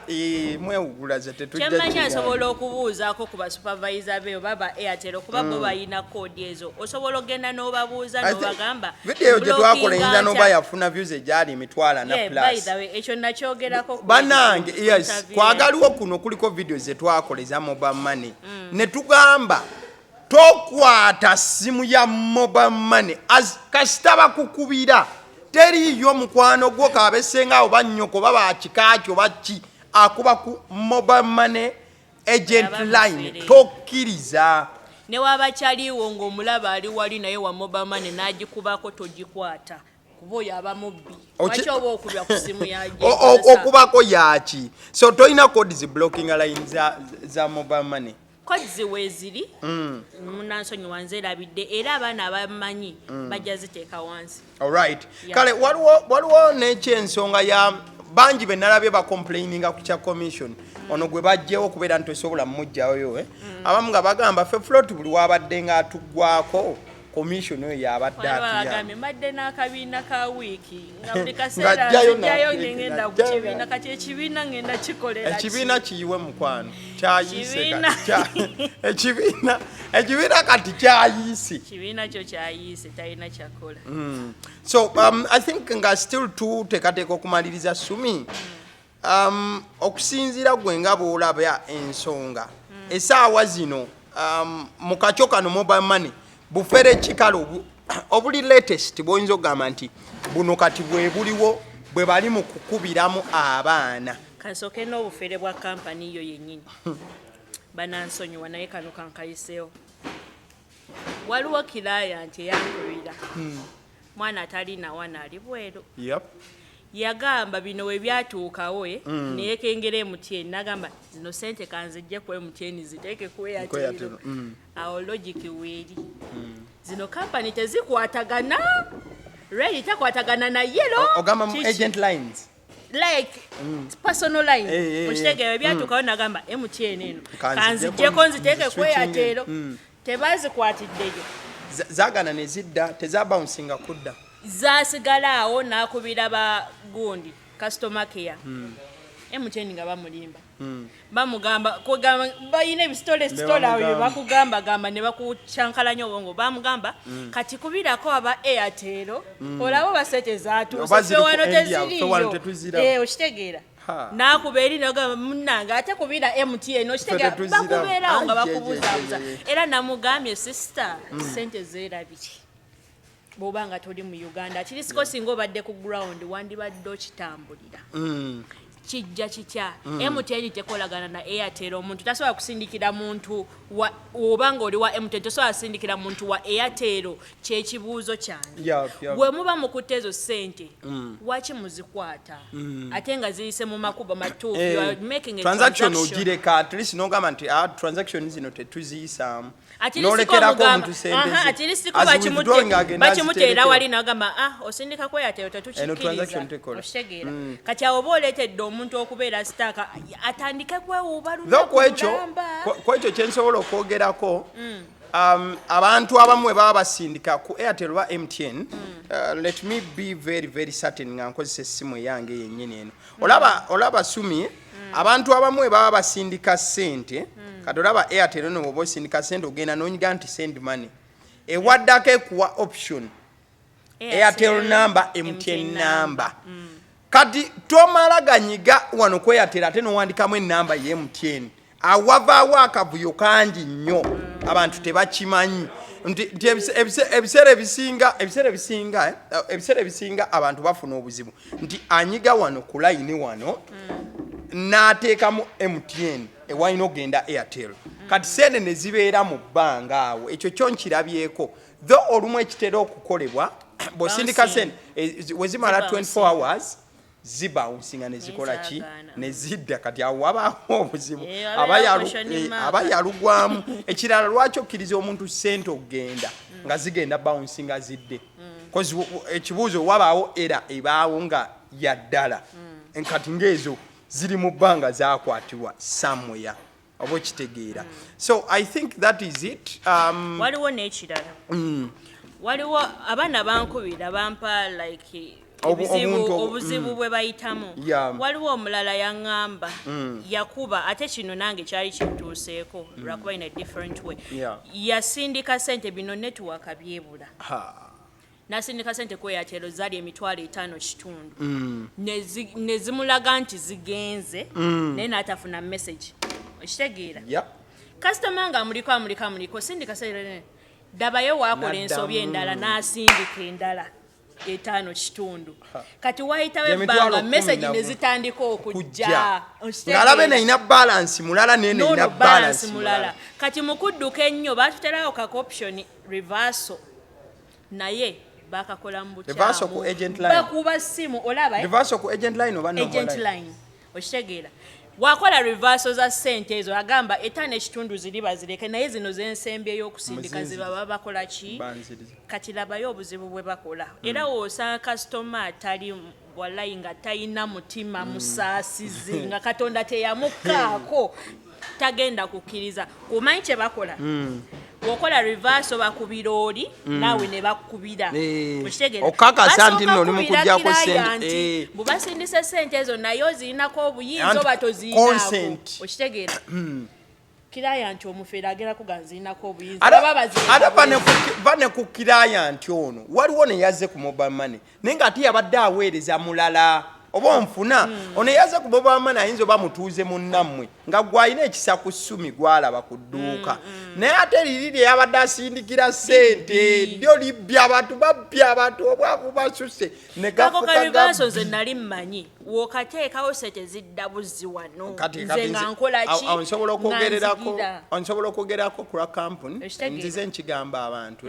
kyemmanyi asobola okubuuzaako ku basupervisor be oba ba Airtel okuba bo balina koodi ezo osobola ogenda n'obabuuza n'obagamba vidiyo gye twakola eyinza n'oba yafuna views egyali emitwala na plus ekyo nakyogerako bannange yes kwagaliwo kuno kuliko vidiyo ze twakola eza mobile money ne tugamba tokwata simu ya mobile money kasita bakukubira teriyo mukwano gwo kabesenga oba nnyoko baba kikakyo baki akuba ku mobile money agent line tokkiriza ne wabakyaliwo ng'omulaba ali wali naye wa mobile money n'agikubako togikwata kuba oyo aba mubbi waki oba okubya ku simu okubako yaki so toyina kodi zi blocking line za mobile money kodi weeziri munansonyi wanze erabidde era abaana abamanyi bajja ziteeka wansi alright kale waliwo n'ekyensonga ya bangi be nalabye bacomplaininga ku kya commission ono gwe bajjewo okubeera nti tosobola mmujjayo abamu nga bagamba ffe float buli wabadde nga atuggwako commission oyo yabadde atuyambe mbadde n'akabiina ka wiiki nga buli kaseera nzijjayo ngenda ku kibiina kati ekibiina ngenda kikolera ekibiina kiyiwe mukwano kyayise ekibiina kati kyayise ekibiina kyo kyayise talina kyakola so I think nga still tuteekateeka okumaliriza Sumie okusinziira gwe nga bw'olaba ensonga essaawa zino mu kakyo kano mobile money bufere kikalo obuli latest bw'oyinza okugamba nti buno kati bwe buliwo bwe bali mu kukubiramu abaana kansooke n'obufere bwa kampani yo yennyini banansonyiwa naye kano kankayiseewo waliwo kilayanti eyankubira mwana atalina wana ali bweru yagamba bino we byatuukawo neyekengera MTN nagamba zino sente kanzijje ku MTN ziteeke ku Airtel awo logic weeri zino kampani tezikwatagana Ray takwatagana na yellow ogamba agent lines like personal line okitegera byatuukawo nagamba MTN eno kanzijjeko nziteeke ku Airtel tebazikwatiddeyo zagana ne zidda tezabouncing kudda zasigala awo nakubira ba gundi customer care MTN nga bamulimba bamugamba kugamba bayine ebistole ayo bakugamba gamba ne bakuchankalanya obongo bamugamba kati kubirako aba Airtel olabo basete zaatu wano teziriyo okitegera nakubera nagamba munanga ate kubira MTN okitegera bakubera nga bakubuzabuza era namugambye sister sente zerabiki bobanga toli mu Uganda kirisiko singo badde ku ground wandibadde okitambulira kijja kitya MTN tekolagana na Airtel omuntu tasobola kusindikira muntu obanga oli wa MTN tasobola kusindikira muntu wa Airtel kyekibuuzo kyange bwe muba mukutte ezo sente waki muzikwata ate nga ziyise mu makuba matuufu making a transaction ogireka at least nogamba nti transaction zino tetuziyisaamu nolekerako omuntu sente bakimuteera wali nagamba osindika ku Airtel tetukikiriza okitegeera kati awo oba oleetedde omuntu okubeera sitaaka atandike kwewuuba kwekyo kyensobola okwogerako abantu abamu bwe baba basindika ku Airtel oba MTN let me be very very certain nga nkozesa essimu eyange yennyini eno olaba Sumie abantu abamu bwe baba basindika ssente kati olaba Airtel eno bw'oba osindika ssente ogenda n'onyiga nti send money ewaddako ekuwa option Airtel number MTN number kati tomala ganyiga wano ku Airtel ate n'owandikamu ennamba ye MTN awavaawo akavuyo kangi nnyo abantu tebakimanyi nti ebiseera ebisinga abantu bafuna obuzibu nti anyiga wano ku layini wano n'ateekamu MTN ewalina ogenda Airtel kati sente ne zibeera mu bbanga awo ekyo kyo nkirabyeko tho olumu ekitera okukolebwa bw'osindika sente wezimala 24 hours zibawunsinga nezikola ki nezidda kati awo wabaawo obuzibu aba yalugwamu ekirala lwaki okkiriza omuntu sente okugenda nga zigenda bawunsinga zidde kozi ekibuuzo wabaawo era ebaawo nga yaddala kati ng'ezo ziri mu bbanga zakwatibwa somewhere oba okitegeera so I think that is it waliwo n'ekirala waliwo abaana bankubira bampa like obuzibu bwe bayitamu waliwo omulala yaŋŋamba yakuba ate kino nange kyali kintuuseeko lwakuba in a different way yasindika sente bino netiwaka byebula nasindika sente ku Airtel zaali $5.5 nezimulaga nti zigenze naye n'atafuna message okitegeera customer nga amuliko sindika sente dabayo waakola ensobi endala n'asindika endala $5.5 kati wayitawo ebbanga message nezitandika okujja ng'alabe neyina balance mulala neyina balance mulala kati mukudduka ennyo baatuterawo kaka option reversal naye bakakola mu bukyamu bakuba simu olaba reversal ku agent line oba agent line okitegeera wakola reversal za sente ezo agamba etana ekitundu ziri bazireke naye zino z'ensembe y'okusindika ziba bakola ki kati labayo obuzibu bwe bakola era wosanga kasitoma atali wallahi nga talina mutima musaasizi nga katonda teyamukkaako tagenda kukkiriza omanyi kye bakola wokola reverse bakubira oli nawe ne bakubira okakasa nti nno oli mu kujjako sente bubasindise sente ezo nayo zirinako obuyinza oba tozirinako okitegeera client omufeera agera kuganzirinako obuyinza ate bane ku client ono waliwo ne yazze ku mobile money naye nga ate yabadde aweereza mulala oba nfuna ono yaze ku mobile money ayinza oba mutuuze munnammwe nga gwalina ekisa ku Sumie gwalaba ku dduuka naye ate liri lye yabadde asindikira sente lyo libbya abantu babbya abantu obwavu basuse ne gafukaze nali mmanyi wokateekawo sente zidda buzzi wano nze nga nkola ki onsobola okwogerako ku kampuni nzize nkigamba abantu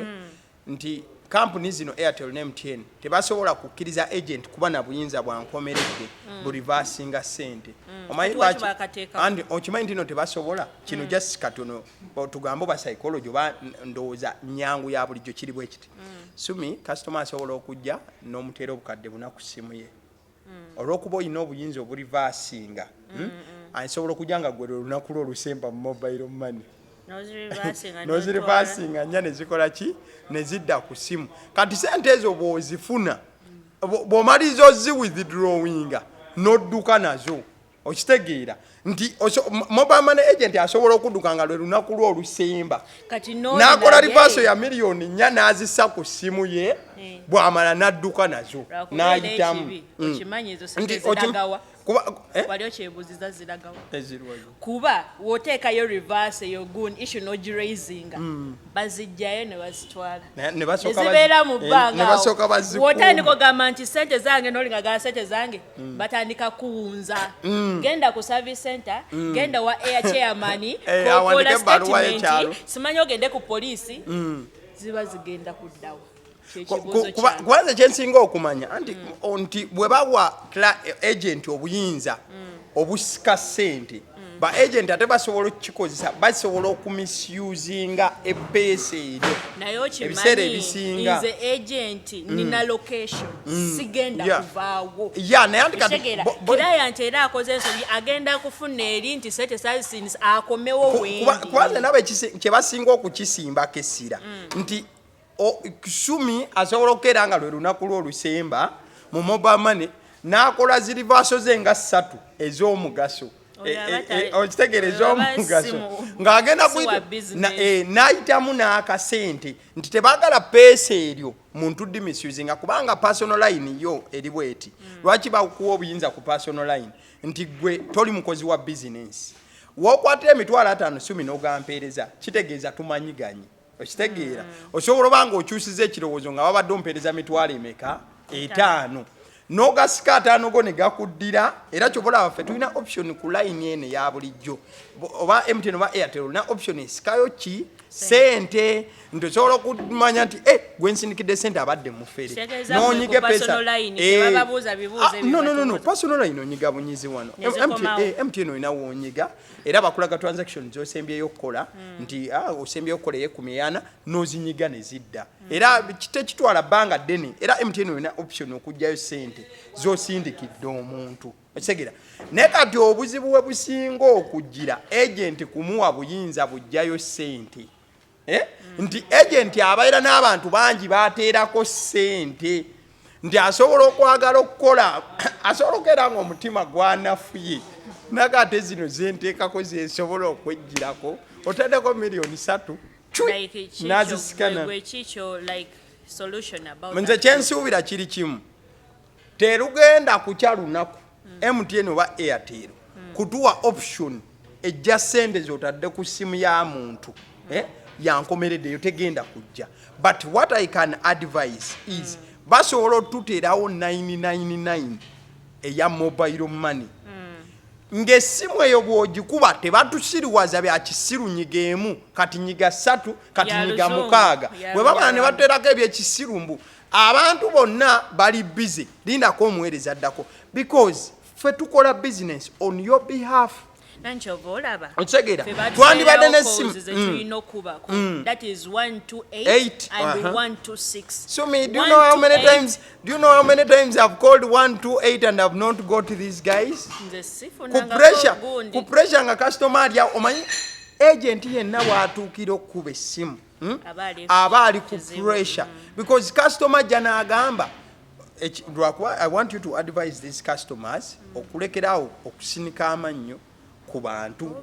nti kampuni zino Airtel ne MTN tebasobola kukkiriza agent kuba na buyinza bwa nkomeredde bulivasinga sente omanyi lwaki andi okimanyi nti no tebasobola kino just katono tugambo ba psychology oba ndowooza nyangu ya bulijjo kiri bwe kiti Sumie customer asobola okujja n'omuteera obukadde buna ku simu ye olw'okuba olina obuyinza obulivasinga asobola okujja nga gwe lunaku lwo olusemba mu mobile money nozirivasinga nya nezikola ki nezidda ku simu kati sente ezo bw'ozifuna bw'omaliza oziwithdrawinga n'odduka nazo okitegeera nti mobile money agent asobola okudduka nga lwe lunaku lwo olusemba n'akola reverse ya miliyoni 4 n'azissa ku simu ye bw'amala n'adduka nazo n'ayitamu wali okyebuuziza ziragawa kuba wooteekayo reverse eyo gun issue n'ogirazinga bazijjayo ne bazitwala nezibeera mu bbanga wootandika ogamba nti sente zange n'olinga gala sente zange batandika kuwunza genda ku service center genda wa air chairman kokola statement simanyi ogende ku poliisi ziba zigenda kuddawo kubanza kyensinga okumanya nti bwe bawa agent obuyinza obusika sente ba agent ate basobola okukikozesa basobola okumisusinga ebbeesa eryo ebiseera ebisinga nze agent nina location sigenda kuvaawo client era akoze ensobi agenda kufuna eri nti sente sazisindisa akomewo wengi kubanza nabe kye basinga okukisimbako essira nti Sumie asobola okukeera nga lwe lunaku lw'olusemba mu mobile money n'akola zirivaso ze nga 3 ez'omugaso okitegeera ez'omugaso ng'agenda n'ayitamu n'akasente nti tebaagala peesa eryo muntu ddi misusinga kubanga personal line yo eri bweti lwaki bakuwa obuyinza ku personal line nti gwe toli mukozi wa bizinensi wookwatira emitwalo 5 Sumie n'ogampeereza kitegeeza tumanyiganye okitegeera osobola obanga okyusiza ekirowoozo nga babadde ompeereza mitwalo emeka 5 n'ogasika 5 go ne gakuddira era kyobola waffe tulina option ku line ene ya bulijjo oba MTN oba Airtel olina option esikayo ki sente nti osobola okumanya nti gwe nsindikidde sente abadde mufere n'onyiga pesa no personal line onyiga bunyizi wano MTN olina wonyiga era bakulaga transaction z'osembyeyo okukola nti osembyeyo okukola ey'ekkumiana n'ozinyiga ne zidda era tekitwala bbanga ddene era MTN olina option okugjayo sente z'osindikidde omuntu okitegeera naye kati obuzibu bwe businga okujjira agent kumuwa buyinza bujjayo sente nti agent abaira n'abantu bangi bateerako sente nti asobola okwagala okukola asobola okubeera ng'omutima gwanafuye nakate zino zenteekako zesobola okwejjirako otaddeko miliyoni 3 nazisikana nze kyensuubira kiri kimu terugenda kukya lunaku MTN oba Airtel kutuwa option ejja sente zotadde ku simu ya muntu yankomereddeyo tegenda kujja but what I can advise is basobola otuteerawo 999 eya mobile money ng'essimu eyo bw'ogikuba tebatusiriwaza bya kisiru nyigeemu kati nyiga 3 kati nyiga 6 bwe bamala ne bateerako ebyekisiru mbu abantu bonna bali busy lindako omuweereza addako because ffe tukola business on your behalf. Nankyova olaba Otegeera twandibadde n'essimu tulina okubako that is 128 and 126. Sumie, do you know how many times I've called 128 and I've not got these guys? Ku pressure nga customer alya omanyi agent yenna bw'atuukira okkuba essimu aba ali ku pressure because customer janagamba I want you to advise these customers okulekerawo okusinika amannyo ku bantu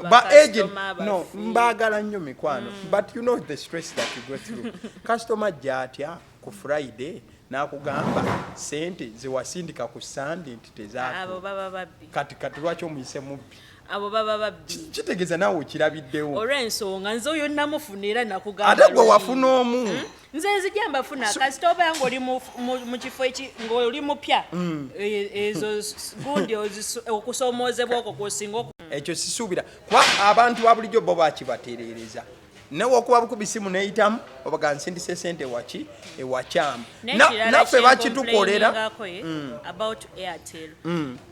ba agent no mbagala nnyo mikwano but you know the stress that you go through. Customer jatya ku Friday nakugamba sente zewasindika ku Sunday nti tezaako abo baba babbi kati lwaki omuyise mubbi abo baba babbi kitegeeza nawe okirabiddewo olw'ensonga nze oyo namufunira nakugamba ate gwe wafuna omu nze nzija mbafuna kasita oba ng'oli mu kifo ng'oli mupya ezo gundi okusomoozebwa okwo kw'osinga ekyo sisuubira kuba abantu ba bulijjo bo bakibatereereza nawe okuba bukubi simu neyitamu obaga nsindise sente waki ewakyamu naffe bakitukolera about Airtel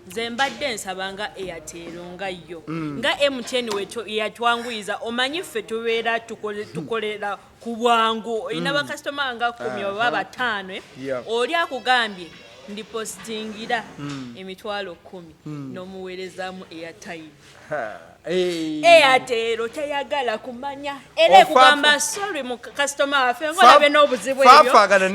nze mbadde nsabanga Airtel nga yo nga MTN yatwanguyiza omanyi ffe tubeera tukolera ku bwangu olina bakasitoma nga 10 oba 5 oli akugambye ndipostingira emitwalo 10 n'omuweerezaamu airtime. Airtel teyagala kumanya era kugamba sorry mu customer waffe ngolabe n'obuzibu ebyo fafagana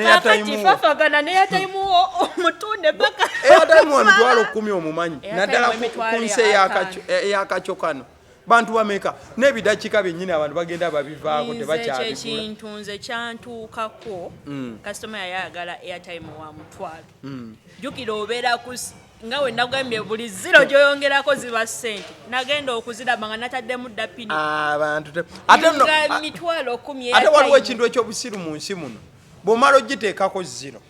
ne airtime omutunde paka airtime wa mitwalo 10 omumanyi naddala ku nsi eyakakyo kano bantu bameka n'ebidakiika byennyini abantu bagenda babivaako tebakyabigula ekintu nze kyantuukako customer yayagala airtime wa mutwalo jjukira obeera nga we nagambye buli ziro gy'oyongerako ziba ssente nagenda okuziraba nga nataddemu dda pini abantu mitwalo 10 ate waliwo ekintu ekyobusiru mu nsi muno bw'omala ogiteekako ziro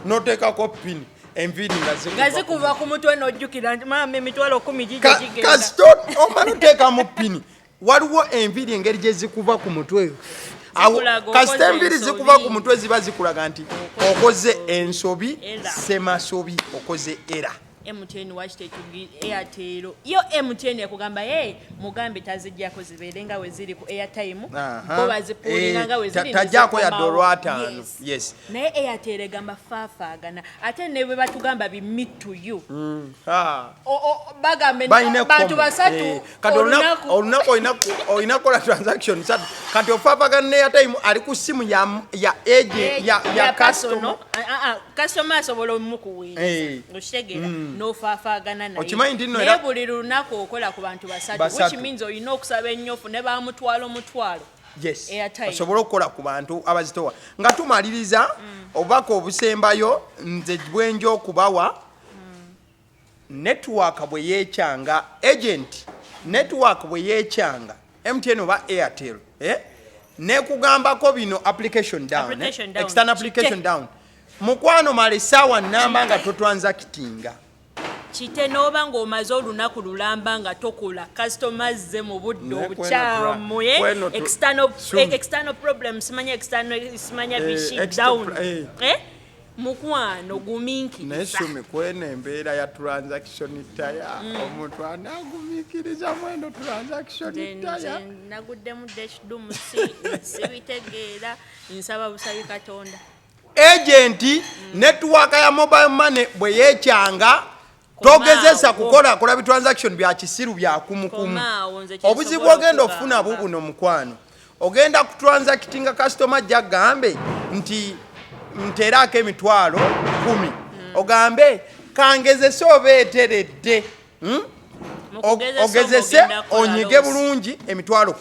n'oteekako pini enviiri nga zikuva ku mutwe n'ojjukira nti maama emitwalo 10 gijja gigenda kasito omala oteekamu pini waliwo enviiri engeri gye zikuva ku mutwe kasita enviiri zikuva ku mutwe ziba zikulaga nti okoze ensobi semasobi okoze era MTN wachitetugi Airtel yo MTN yakugamba mugambe tazijjako zibeere nga we ziri ku airtime bo bazipulinga nga we ziri tajjako ya $5 yes naye Airtel gamba faafagana ate ne bwe batugamba bi meet to you bagambe bantu basatu kati olinakola transaction satu kati ofaafagana ne airtime ali ku simu ya agent ya customer customer asobola omukuweereza ng'okitegera n'ofaafagana naye okimanyi ndi nno naye buli lunaku okola ku bantu basatu which means olina okusaba ennyofu ne bamutwalo yes osobola okukola ku bantu abazitowa nga tumaliriza obubaka obusembayo nze bwenja okubawa network bwe yeekyanga agent network bwe yeekyanga MTN oba Airtel nekugambako bino application down external application down mukwano mala essaawa nnamba nga totransakitinga kite n'oba ng'omaze olunaku lulamba nga tokola customers ze mu budde obukyamu external problems simanya bishi down mukwano guminkiriza naye Sumie kweno embeera ya transaction taya omuntu anagumiikiriza mwendo transaction taya naguddemu deshdumu sibitegeera nsaba busabi Katonda agent network ya mobile money bwe yeekyanga togezesa kola bi transaction bya kisiru bya kumukumu obuzibu ogenda ofuna bubuno mukwano ogenda ku transactinga customer jagambe nti nterako emitwalo 10 ogambe kangezese obeeteredde ogezese onyige bulungi emitwalo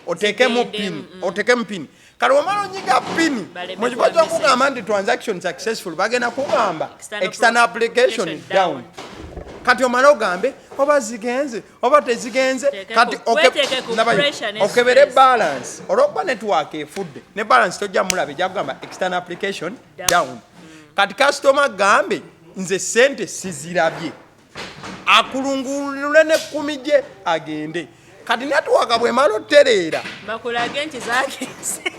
10 otekemu pini kale omala onyiga pini mu kifo ky'okugamba nti transaction successful bagenda kugamba external application down kati omala ogambe oba zigenze oba tezigenze kati okebere balance olwokuba network efudde ne balance tojja mulabe jakugamba external application down kati customer gambe nze sente sizirabye akulungulule ne 10 gye agende kati network bwe mala otereera bakulage nti zagenze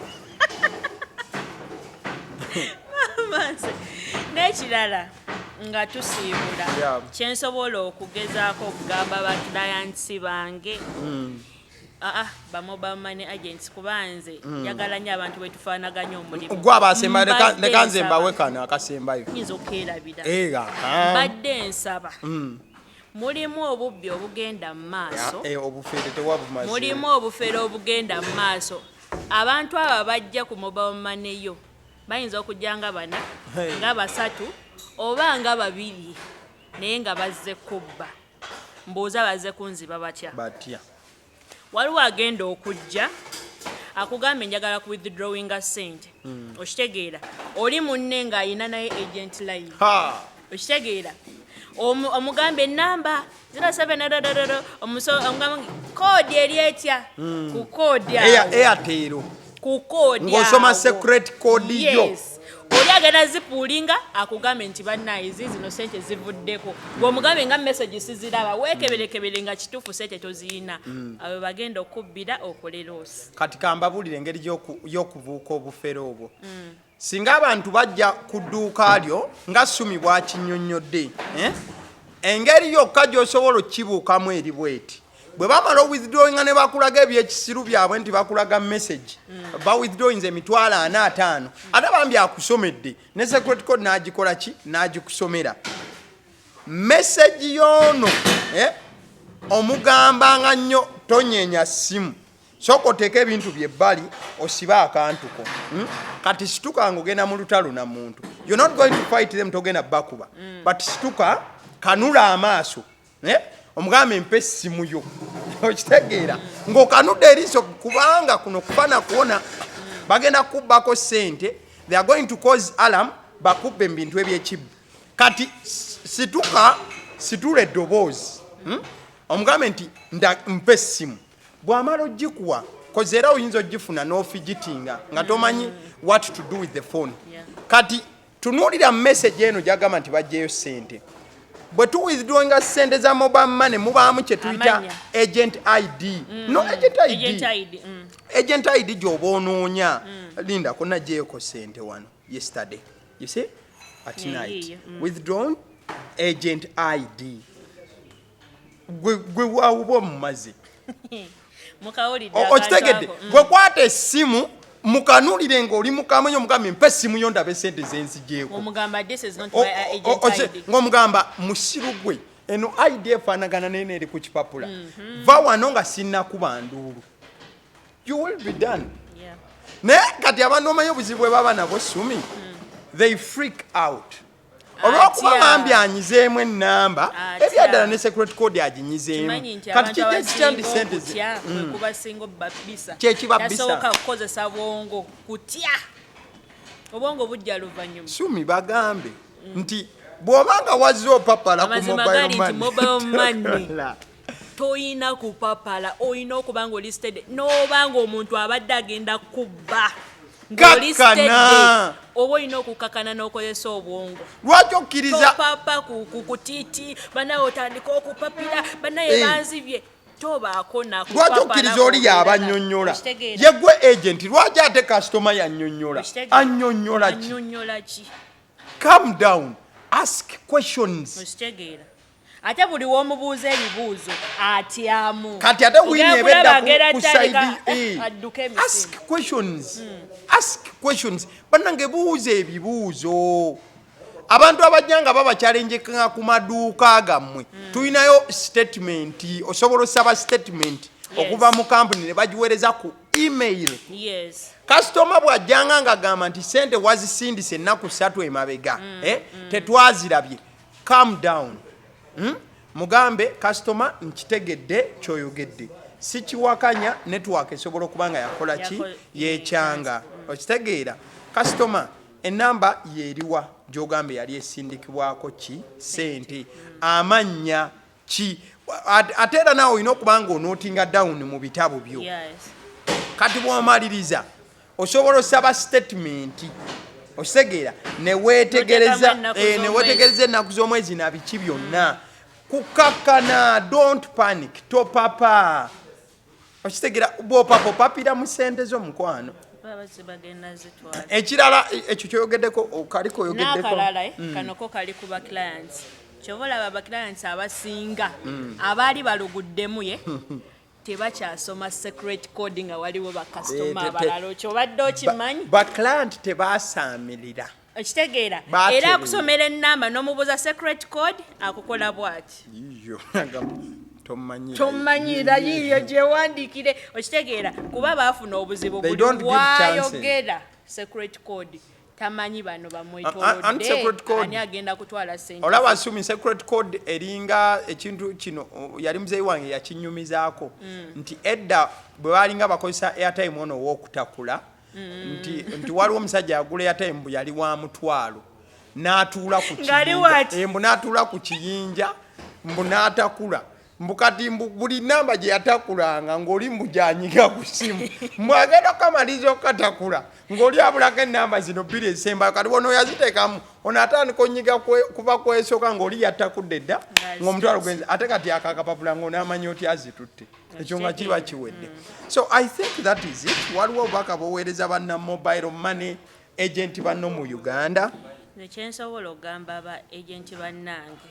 n'ekirala nga tusiibula kyensobola okugezaako okugamba baklientsi bange ba mobile money agents kubanze njagala nnyo abantu bwe tufaanaganya omulimu gwe abasemba nekanze mbawe kano akasembayo nyinza okukeerabira mbadde nsaba mulimu obubbi obugenda mu maaso mulimu obufere obugenda mu maaso abantu abo bajja ku mobile money yo bayinza okujja nga bana nga basatu oba nga babiri naye nga bazze kubba mbuuza bazze kunziba batya waliwo agenda okujja akugambye njagala ku withdrawinga sente okitegeera oli munne ng'ayina naye agent line okitegeera omugambye enamba 07 koodi eri etya ku koodi Airtel ku koodi ng'osoma secret code yo oli agenda zipuulinga akugambye nti bannaye zino sente zivuddeko gweomugambye nga message siziraba weekeberekebere nga kituufu sente toziyina abo bagenda okubbira okoleroosi kati kambabuulire engeri y'okubuuka obufere obwo singa abantu bajja ku dduuka lyo nga Sumie bw'akinnyonnyodde engeri yokka gy'osobola okkibuukamu eri bweti bwe bamala withdrawinga ne bakulaga ebyekisiru byabwe nti bakulaga message ba withdrawings emitwalo 45 ate bambi akusomedde ne secret code n'agikola ki n'agikusomera message yono omugamba nga nnyo tonyeenya ssimu sooka oteeka ebintu byebbali osibe akantuko kati situka ng'ogenda mu lutalo na muntu you're not going to fight them togenda bakuba but situka kanula amaaso omugambe mpe essimu yo okitegeera ng'okanudde eriiso kubanga kuno kufana kuwona bagenda kubbako sente they are going to cause alarm bakubbe mu bintu ebyekibbi kati situka situla eddoboozi omugambe nti mpe essimu bw'amala ogikuwa kozi era oyinza ogifuna n'ofigitinga nga tomanyi what to do with the phone kati tunuulira message eno gyagamba nti bajjeyo sente bwe tu withdrawinga sente za mobile money mubaamu kye tuyita agent ID no agent ID gy'oba onoonya linda kunagyeeko sente wano yesterday you see at night withdrawn agent ID gwe waawuba mu mazzi okitegedde gwe kwata essimu mukanulire ng'oli mukamanyi omugambe mpe essimu yo ndabe sente zenzigyeko ng'omugamba musiru gwe eno ID efaanagana nene eri ku kipapula va wano nga sinnakuba nduulu you will be done naye kati abantu omanyi obuzibu bwe baba nabo Sumie they freak out olwokuba bambi anyizeemu ennamba ebyaddala ne secret code aginyizeemu kati kijja kikyandi sente kyekibabisa kukozesa bwongo kutya obwongo bujja luvannyuma Sumie bagambe nti bw'obanga wazze opapala ku mobile money toyina kupapala oyina okuba nga olisted n'obanga omuntu abadde agenda kubba kakana oba olina okukakana n'okozesa obwongo lwaki okkiriza topapa kukutiiti banaye otandika okupapira banaye banzibye tobaako lwaki okkiriza oli yabannyonnyola yegwe agent lwaki ate kasitoma yannyonnyola annyonnyola ki calm down ask questions okitegeera ate buli w'omubuuza ebibuuzo atyamu kati ate wini ebedda ku side ask questions bannange buuza ebibuuzo abantu abajja nga babakyalenjeka ku maduuka gammwe tulinayo statement osobola osaba statement okuva mu kampuni ne bagiweereza ku email kasitoma bw'ajjanga ng'agamba nti sente wazisindise ennaku 3 emabega tetwazirabye calm down mugambe kasitoma nkitegedde kyoyogedde sikiwakanya network esobola okuba nga yakola ki yekyanga okitegeera kasitoma enamba yeriwa gyogambe yali esindikibwako ki sente amannya ki ate era naawe olina okuba nga onootinga down mu bitabo byo kati bw'omaliriza osobola osaba statement okitegeera neweetegereza ennaku z'omwezi na biki byonna kukakana don't panic topapa okitegeera bw'opapa opapira mu sente z'omukwano bagenda zitwala ekirala ekyo kyoyogeddeko kaliko oyogeddeko n'akalala kanoko kali ku ba clients kyobola aba clients abasinga abaali baluguddemu tebakyasoma secret code nga waliwo ba customer abalala kyobadde okimanyi ba client tebasaamirira okitegeera era akusomera ennamba n'omubuuza secret code akukola bw'ati tomanyira yiyo gyewandiikire okitegeera kuba baafuna obuzibu buli wayogera secret code tamanyi bano bamwetoolodde ani agenda kutwala sente olaba Sumie secret code eringa ekintu kino yali muzeeyi wange yakinyumizaako nti edda bwe balinga bakozesa airtime ono w'okutakula nti waliwo omusajja yagula airtime mbu yali wa mutwalo n'atuula ku kiyinja mbu n'atuula ku kiyinja mbu n'atakula mbukati buli namba gye yatakulanga ng'oli mbujanyiga ku simu mwagenda okamaliza okatakula ng'oli abulako ennamba zino bbiri ezisembayo kati ono yaziteekamu ono atandika onyiga kuva kwesooka ng'oli yatakudde dda ng'omutwalo gwenze ate kati akakapapula ng'onaamanya oti azitutte ekyo nga kiba kiwedde so I think that is it waliwo obubaka bwoweereza banna mobile money agent banno mu Uganda nekyensobola okugamba aba agenti bannange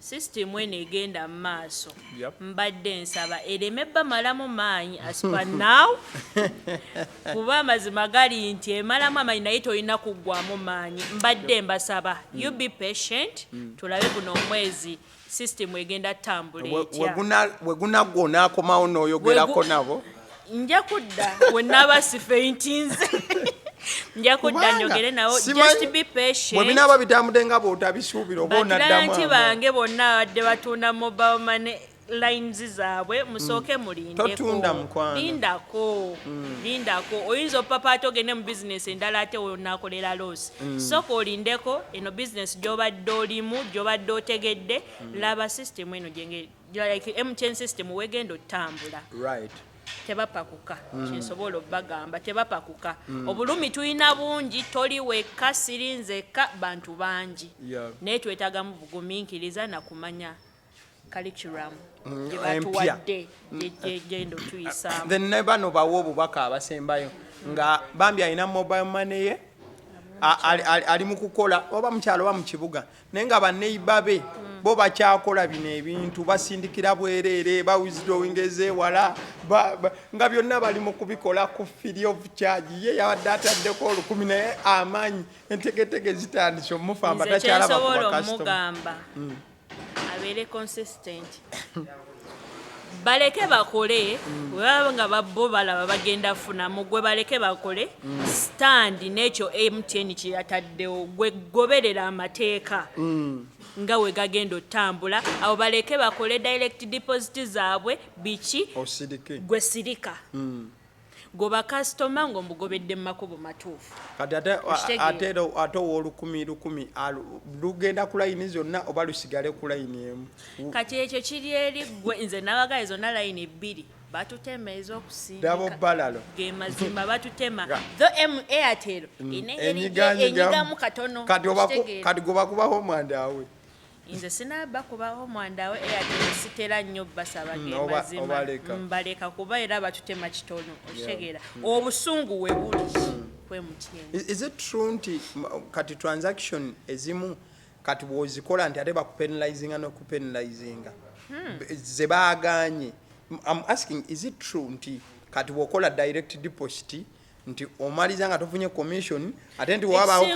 system eno egenda mu maaso mbadde nsaba ereme bamalamu maanyi aspa now kuba amazima gali nti emalamu amaanyi naye tolina kuggwamu maanyi mbadde mbasaba you be patient tulabe guno omwezi system egenda tambula etya wegunaggwa onaakomawo n'oyogerako nabo nja kudda wenaba sifeintinze nja kudda njogere nawo just be patient bwe binaaba bitambudde nga bw'otabisuubira oba onaddamu nti bange bonna badde batunda mobile money lines zaabwe musooke mulindeko lindako oyinza opapata ogende mu bizinesi endala ate onaakolera loss sooka olindeko eno bizinesi gy'obadde olimu gy'obadde otegedde laba system eno like MTN system wegenda otambula tebapakuka kyensobola obagamba tebapakuka obulumi tulina bungi toli wekka sirinzeka bantu bangi naye twetagamu bugumiikiriza nakumanya curriculum gyebatuwadde gyegenda otuyisaamu then ne bano bawa obubaka abasembayo nga bambi alina mobile money ye ali mu kukola oba mukyalo oba mu kibuga naye nga baneiba be bo bakyakola bino ebintu basindikira bwereere bawithdrawing ezewala nga byonna bali mu kubikola ku free of charge ye yabadde ataddeko 10 naye amaanyi entegetege zitandise omufamba takyalaba ku bakasitoma abeere consistent baleke bakole webaba nga babbo balaba bagenda funa mugwe baleke bakole stand n'ekyo MTN kyeyataddewo gwe goberera amateeka nga we gagenda otambula abo baleke bakole direct deposit zaabwe biki gwe sirika goba customer ng'omugobedde mu makubo matuufu kati ate ow'olukumi lugenda ku layini zonna oba lusigale ku layini emu kati ekyo kiri eri gwe nze n'abagaye zonna layini 2 batutema ez'okusinga ge mazima batutema tho Airtel enyigamu katono kati goba kubaho omwandawe nze sinaba kubaho mwandawe Airtel sitera nnyo basaba ge mazima mbaleka kuba era batutema kitono okitegeera obusungu we buli kwe MTN. Is it true nti kati transaction ezimu kati bwozikola nti ate bakupenalizinga n'okupenalizinga ze baaganye? I'm asking, is it true nti kati bwokola direct deposit nti omaliza nga tofunye commission ate nti wabaawo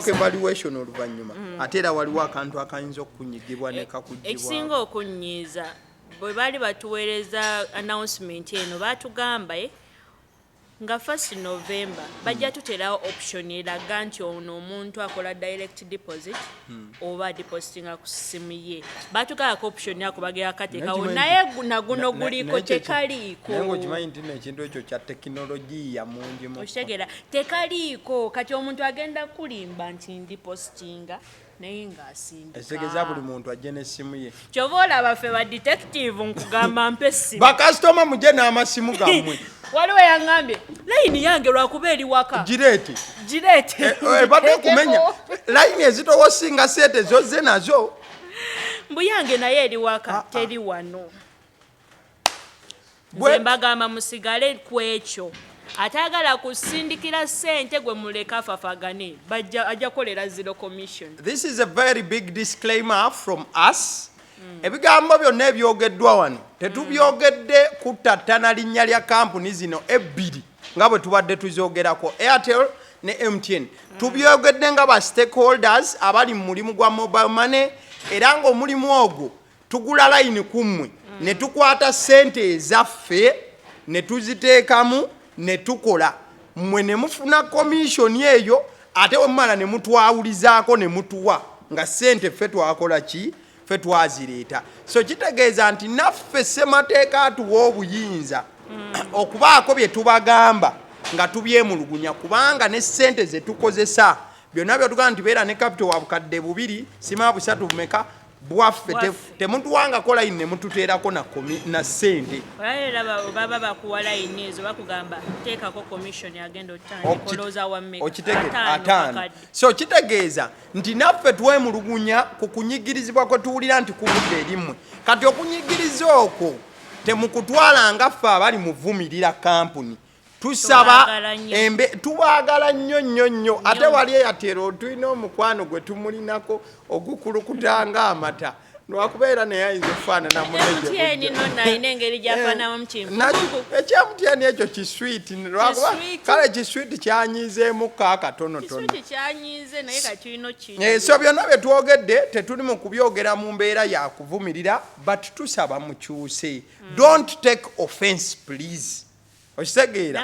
evaluation oluvannyuma ate era waliwo akantu akayinza okunyigibwa ne kakugibwa? Ekisinga okunyiiza bwe baali batuweereza announcement eno baatugamba nga 1st November bajja tuterawo option eraga nti ono omuntu akola direct deposit oba depositinga ku simu ye batugabako option yako bagera kateekawo naye naguno guliko tekaliiko naye ng'okimanyi nti ekintu ekyo kya tekinologiya mungi okitegeera tekaliiko kati omuntu agenda kulimba nti depositinga naye ng'asindika ekitegeza buli muntu ajje n'essimu ye kyova olaba ffe ba detective nkugamba mpa essimu bakasitoma mujje n'amasimu gammwe waliwo yangambye layini yange lwakuba eri waka gireete ebadde kumenya layini ezitowosinga seete zozze nazo mbu yange naye eri waka teri wano nze mbagamba musigale ku ekyo atagala kusindikira ssente gwe muleka fafagane ajja kolera zero commission. This is a very big disclaimer from us. Ebigambo byonna ebyogeddwa wano tetubyogedde kutattana linnya lya kampuni zino ebbiri nga bwe tubadde tuzoogerako Airtel ne MTN. Tubyogedde nga ba stakeholders abali mu mulimu gwa mobile money era ng'omulimu ogwo tugula layini ku mmwe ne tukwata ssente ezaffe ne tuziteekamu ne tukola mmwe ne mufuna komishoni eyo ate wemala ne mutwawulizaako ne mutuwa nga ssente ffe twakola ki ffe twazireeta. So kitegeeza nti naffe ssemateeka atuwa obuyinza okubaako bye tubagamba nga tubyemulugunya kubanga ne ssente ze tukozesa byonna byotugamba nti beera ne capital wa bukadde bubiri sima busatu bumeka bwaffe temutuwangako layini ne mututeerako na ssente. baba bakuwa layini ezo bakugamba teekako commission agenda otandikoloza ataano. So kitegeeza nti naffe twemulugunya ku kunyigirizibwa kwe tuwulira nti kubudde erimmwe kati okunyigiriza okwo temukutwala nga ffe abali muvumirira kampuni. Tusaba tubaagala nnyo ate wali eyatero tulina omukwano gwe tumulinako ogukulukutanga amata lwakubeera naye ayinza okufaanana ekyamutyeeni ekyo kiswiti lwakuba kale kiswiti kyanyiizeemuko akatonotono. So byonna bye twogedde tetuli mu kubyogera mu mbeera ya kuvumirira but tusaba mukyuse. Don't take offense please. Okitegeera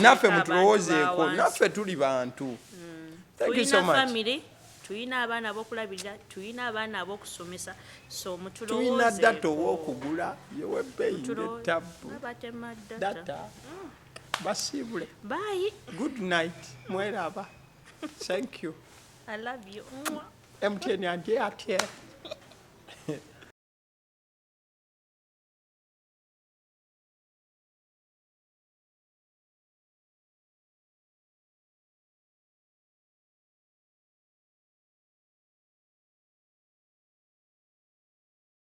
naffe mutulowoozeeko naffe tuli bantu. Thank you so much. Tuyina abaana abokulabirira tuyina abaana abokusomesa so tuyina data ow'okugula yewebbeeyi nettabu data basiibule. Bye. Good night. Mweraba. Thank you. I love you. MTN ate